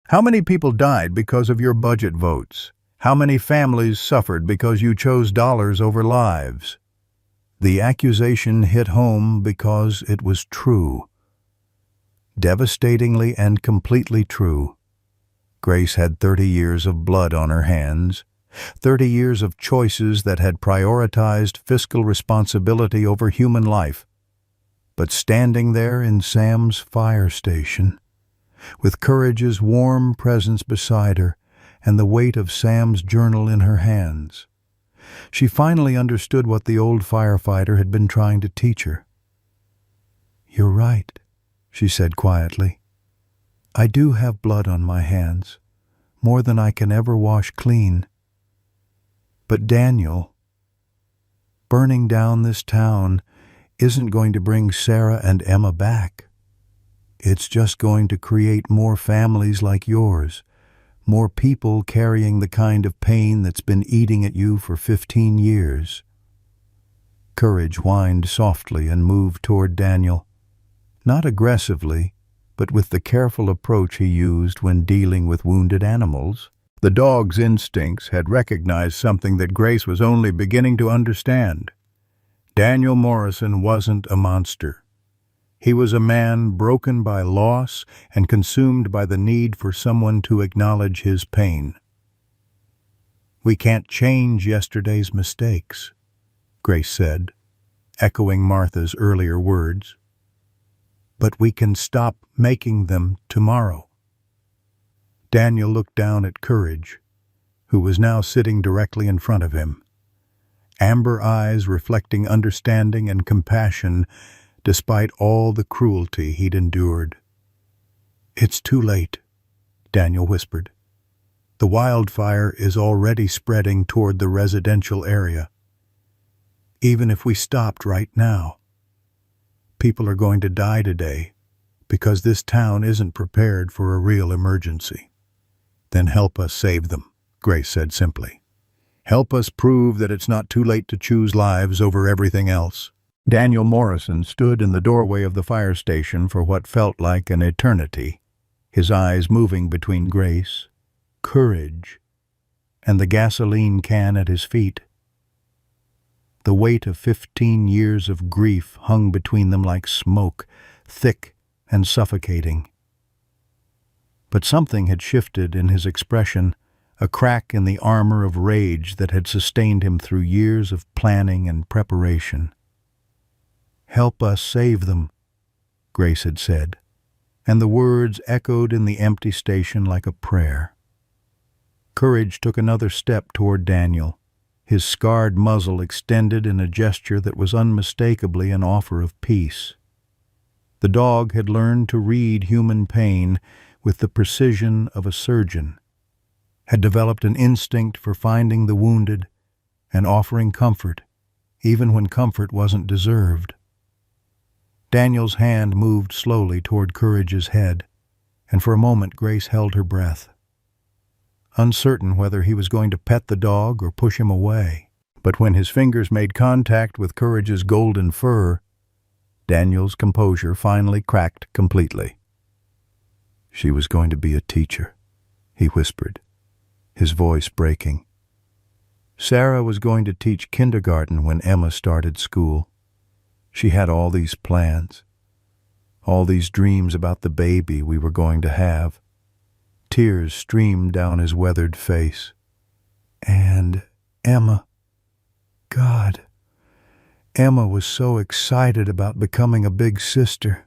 How many people died because of your budget votes? How many families suffered because you chose dollars over lives?" The accusation hit home because it was true. Devastatingly and completely true. Grace had 30 years of blood on her hands, 30 years of choices that had prioritized fiscal responsibility over human life. But standing there in Sam's fire station, with Courage's warm presence beside her and the weight of Sam's journal in her hands, she finally understood what the old firefighter had been trying to teach her. "You're right," she said quietly. "I do have blood on my hands, more than I can ever wash clean. But Daniel, burning down this town isn't going to bring Sarah and Emma back. It's just going to create more families like yours, more people carrying the kind of pain that's been eating at you for 15 years. Courage whined softly and moved toward Daniel, not aggressively, but with the careful approach he used when dealing with wounded animals. The dog's instincts had recognized something that Grace was only beginning to understand. Daniel Morrison wasn't a monster. He was a man broken by loss and consumed by the need for someone to acknowledge his pain. "We can't change yesterday's mistakes," Grace said, echoing Martha's earlier words. "But we can stop making them tomorrow." Daniel looked down at Courage, who was now sitting directly in front of him, amber eyes reflecting understanding and compassion despite all the cruelty he'd endured. "It's too late," Daniel whispered. "The wildfire is already spreading toward the residential area. Even if we stopped right now, people are going to die today because this town isn't prepared for a real emergency." "Then help us save them," Grace said simply. "Help us prove that it's not too late to choose lives over everything else." Daniel Morrison stood in the doorway of the fire station for what felt like an eternity, his eyes moving between Grace, Courage, and the gasoline can at his feet. The weight of 15 years of grief hung between them like smoke, thick and suffocating. But something had shifted in his expression, a crack in the armor of rage that had sustained him through years of planning and preparation. "Help us save them," Grace had said, and the words echoed in the empty station like a prayer. Courage took another step toward Daniel, his scarred muzzle extended in a gesture that was unmistakably an offer of peace. The dog had learned to read human pain with the precision of a surgeon, had developed an instinct for finding the wounded and offering comfort, even when comfort wasn't deserved. Daniel's hand moved slowly toward Courage's head, and for a moment Grace held her breath, uncertain whether he was going to pet the dog or push him away. But when his fingers made contact with Courage's golden fur, Daniel's composure finally cracked completely. "She was going to be a teacher," he whispered, his voice breaking. "Sarah was going to teach kindergarten when Emma started school. She had all these plans, all these dreams about the baby we were going to have." Tears streamed down his weathered face. "And Emma, God, Emma was so excited about becoming a big sister.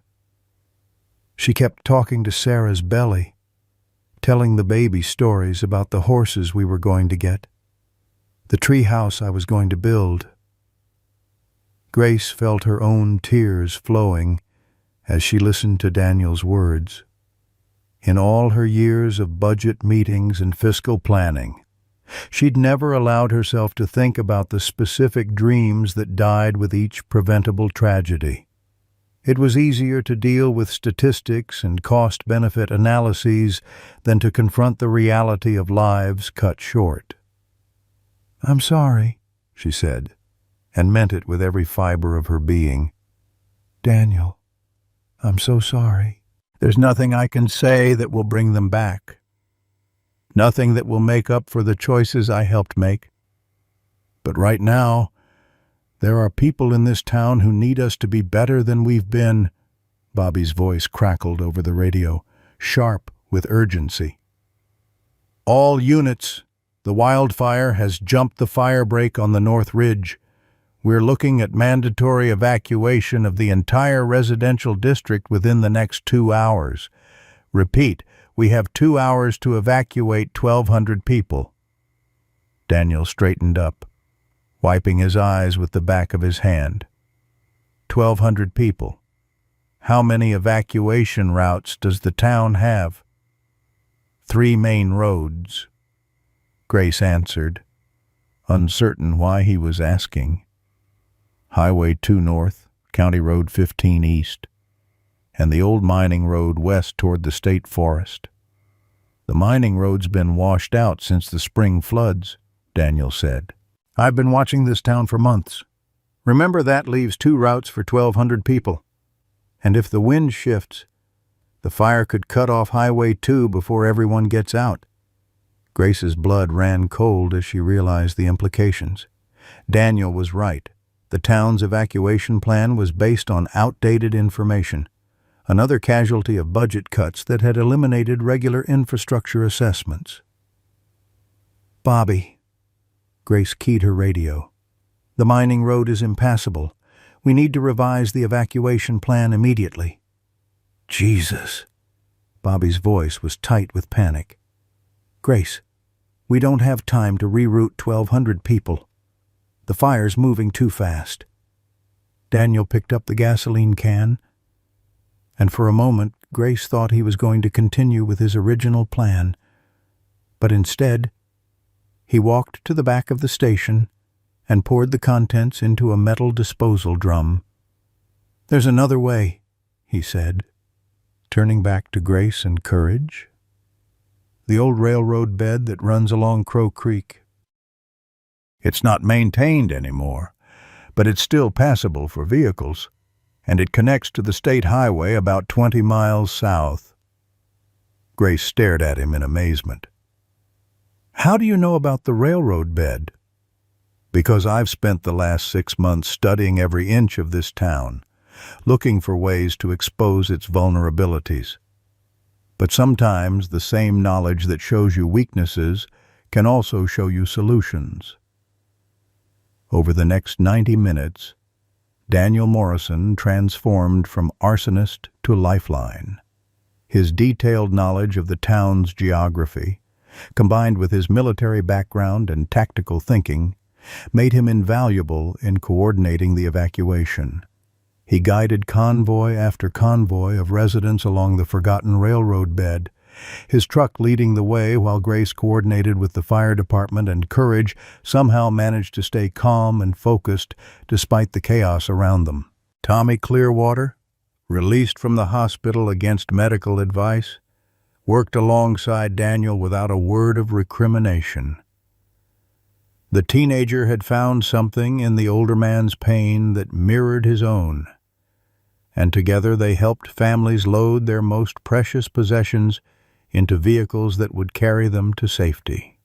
She kept talking to Sarah's belly, telling the baby stories about the horses we were going to get, the tree house I was going to build." Grace felt her own tears flowing as she listened to Daniel's words. In all her years of budget meetings and fiscal planning, she'd never allowed herself to think about the specific dreams that died with each preventable tragedy. It was easier to deal with statistics and cost-benefit analyses than to confront the reality of lives cut short. "I'm sorry," she said, and meant it with every fiber of her being. "Daniel, I'm so sorry. There's nothing I can say that will bring them back. Nothing that will make up for the choices I helped make. But right now, there are people in this town who need us to be better than we've been." Bobby's voice crackled over the radio, sharp with urgency. "All units, the wildfire has jumped the fire break on the North Ridge. We're looking at mandatory evacuation of the entire residential district within the next 2 hours. Repeat, we have 2 hours to evacuate 1,200 people." Daniel straightened up, wiping his eyes with the back of his hand. 1,200 people. How many evacuation routes does the town have? 3 main roads, Grace answered, uncertain why he was asking. Highway 2 north, County Road 15 east, and the old mining road west toward the state forest. "The mining road's been washed out since the spring floods," Daniel said. "I've been watching this town for months. Remember, that leaves 2 routes for 1,200 people. And if the wind shifts, the fire could cut off Highway 2 before everyone gets out." Grace's blood ran cold as she realized the implications. Daniel was right. The town's evacuation plan was based on outdated information, another casualty of budget cuts that had eliminated regular infrastructure assessments. "Bobby," Grace keyed her radio. "The mining road is impassable. We need to revise the evacuation plan immediately." "Jesus." Bobby's voice was tight with panic. "Grace, we don't have time to reroute 1,200 people. The fire's moving too fast." Daniel picked up the gasoline can, and for a moment Grace thought he was going to continue with his original plan. But instead, he walked to the back of the station and poured the contents into a metal disposal drum. "There's another way," he said, turning back to Grace and Courage. "The old railroad bed that runs along Crow Creek. It's not maintained anymore, but it's still passable for vehicles, and it connects to the state highway about 20 miles south." Grace stared at him in amazement. "How do you know about the railroad bed?" "Because I've spent the last 6 months studying every inch of this town, looking for ways to expose its vulnerabilities. But sometimes the same knowledge that shows you weaknesses can also show you solutions." Over the next 90 minutes, Daniel Morrison transformed from arsonist to lifeline. His detailed knowledge of the town's geography, combined with his military background and tactical thinking, made him invaluable in coordinating the evacuation. He guided convoy after convoy of residents along the forgotten railroad bed, his truck leading the way while Grace coordinated with the fire department, and Courage somehow managed to stay calm and focused despite the chaos around them. Tommy Clearwater, released from the hospital against medical advice, worked alongside Daniel without a word of recrimination. The teenager had found something in the older man's pain that mirrored his own, and together they helped families load their most precious possessions into vehicles that would carry them to safety.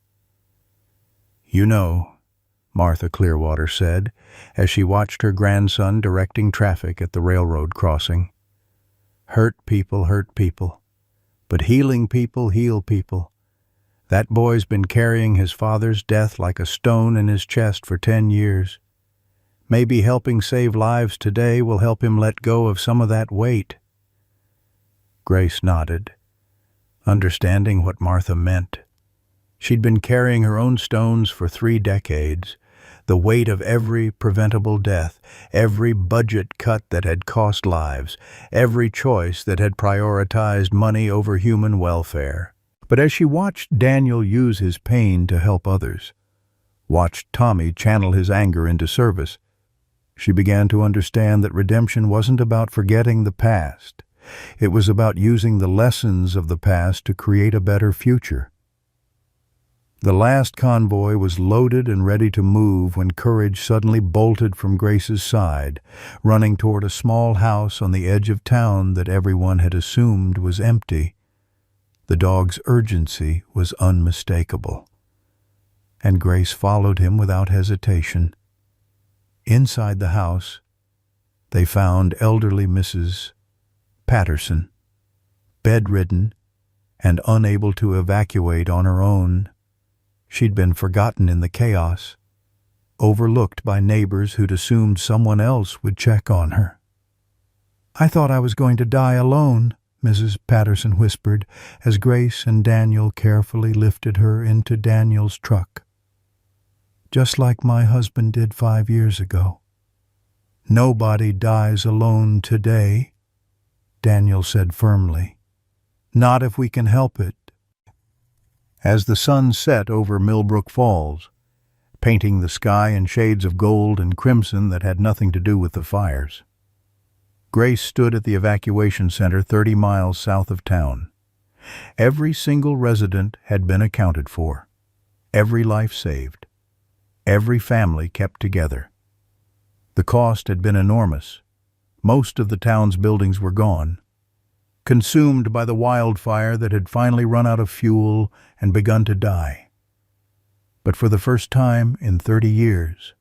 "You know," Martha Clearwater said, as she watched her grandson directing traffic at the railroad crossing, hurt people, but healing people heal people. That boy's been carrying his father's death like a stone in his chest for 10 years. Maybe helping save lives today will help him let go of some of that weight." Grace nodded, understanding what Martha meant. She'd been carrying her own stones for 3 decades, the weight of every preventable death, every budget cut that had cost lives, every choice that had prioritized money over human welfare. But as she watched Daniel use his pain to help others, watched Tommy channel his anger into service, she began to understand that redemption wasn't about forgetting the past. It was about using the lessons of the past to create a better future. The last convoy was loaded and ready to move when Courage suddenly bolted from Grace's side, running toward a small house on the edge of town that everyone had assumed was empty. The dog's urgency was unmistakable, and Grace followed him without hesitation. Inside the house, they found elderly Mrs. Patterson, bedridden and unable to evacuate on her own. She'd been forgotten in the chaos, overlooked by neighbors who'd assumed someone else would check on her. "I thought I was going to die alone," Mrs. Patterson whispered as Grace and Daniel carefully lifted her into Daniel's truck. "Just like my husband did 5 years ago." "Nobody dies alone today," Daniel said firmly. "Not if we can help it." As the sun set over Millbrook Falls, painting the sky in shades of gold and crimson that had nothing to do with the fires, Grace stood at the evacuation center 30 miles south of town. Every single resident had been accounted for, every life saved, every family kept together. The cost had been enormous. Most of the town's buildings were gone, consumed by the wildfire that had finally run out of fuel and begun to die. But for the first time in 30 years,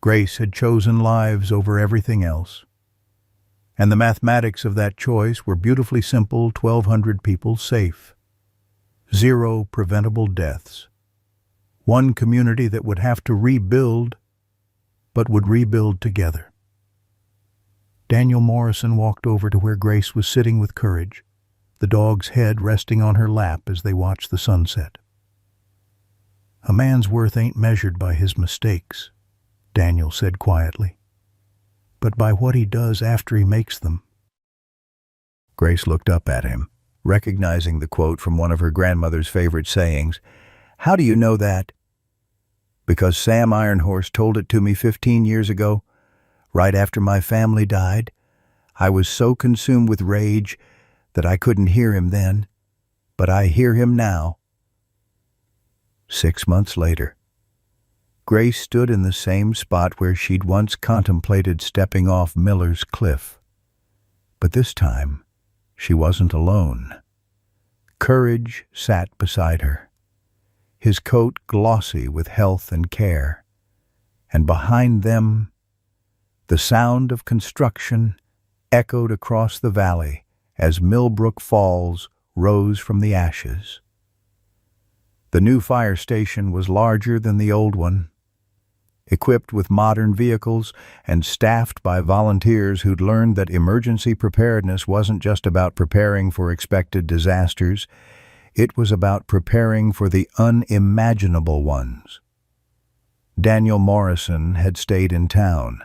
Grace had chosen lives over everything else. And the mathematics of that choice were beautifully simple: 1,200 people safe, 0 preventable deaths, one community that would have to rebuild, but would rebuild together. Daniel Morrison walked over to where Grace was sitting with Courage, the dog's head resting on her lap as they watched the sunset. "A man's worth ain't measured by his mistakes," Daniel said quietly, "but by what he does after he makes them." Grace looked up at him, recognizing the quote from one of her grandmother's favorite sayings. "How do you know that?" "Because Sam Ironhorse told it to me 15 years ago, right after my family died. I was so consumed with rage that I couldn't hear him then, but I hear him now." 6 months later, Grace stood in the same spot where she'd once contemplated stepping off Miller's Cliff. But this time, she wasn't alone. Courage sat beside her, his coat glossy with health and care, and behind them, the sound of construction echoed across the valley as Millbrook Falls rose from the ashes. The new fire station was larger than the old one, equipped with modern vehicles and staffed by volunteers who'd learned that emergency preparedness wasn't just about preparing for expected disasters, it was about preparing for the unimaginable ones. Daniel Morrison had stayed in town,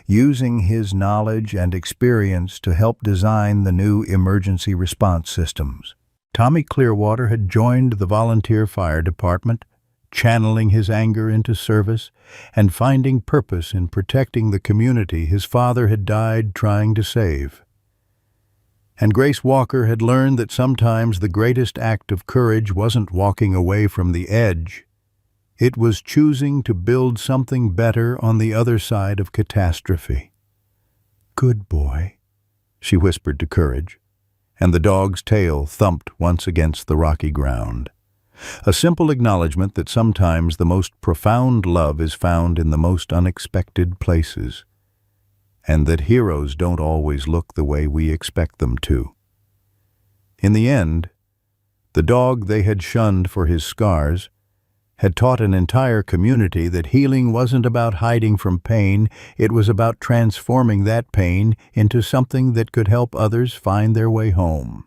using his knowledge and experience to help design the new emergency response systems. Tommy Clearwater had joined the volunteer fire department, channeling his anger into service and finding purpose in protecting the community his father had died trying to save. And Grace Walker had learned that sometimes the greatest act of courage wasn't walking away from the edge. It was choosing to build something better on the other side of catastrophe. "Good boy," she whispered to Courage, and the dog's tail thumped once against the rocky ground. A simple acknowledgement that sometimes the most profound love is found in the most unexpected places, and that heroes don't always look the way we expect them to. In the end, the dog they had shunned for his scars had taught an entire community that healing wasn't about hiding from pain, it was about transforming that pain into something that could help others find their way home.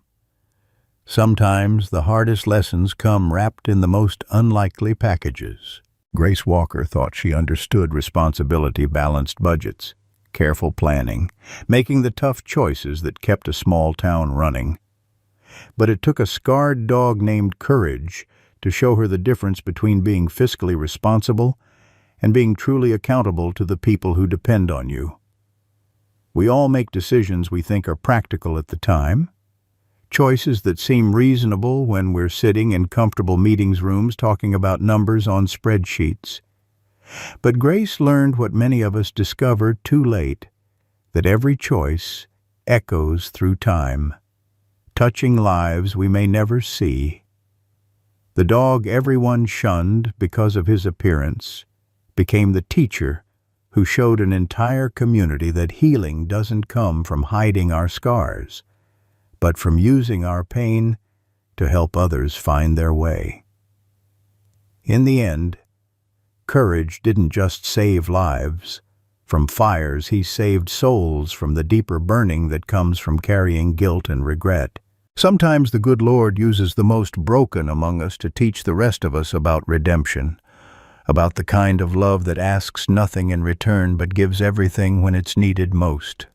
Sometimes the hardest lessons come wrapped in the most unlikely packages. Grace Walker thought she understood responsibility, balanced budgets, careful planning, making the tough choices that kept a small town running. But it took a scarred dog named Courage to show her the difference between being fiscally responsible and being truly accountable to the people who depend on you. We all make decisions we think are practical at the time, choices that seem reasonable when we're sitting in comfortable meetings rooms talking about numbers on spreadsheets. But Grace learned what many of us discovered too late, that every choice echoes through time, touching lives we may never see. The dog everyone shunned because of his appearance became the teacher who showed an entire community that healing doesn't come from hiding our scars, but from using our pain to help others find their way. In the end, Courage didn't just save lives. From fires, he saved souls from the deeper burning that comes from carrying guilt and regret. Sometimes the good Lord uses the most broken among us to teach the rest of us about redemption, about the kind of love that asks nothing in return but gives everything when it's needed most.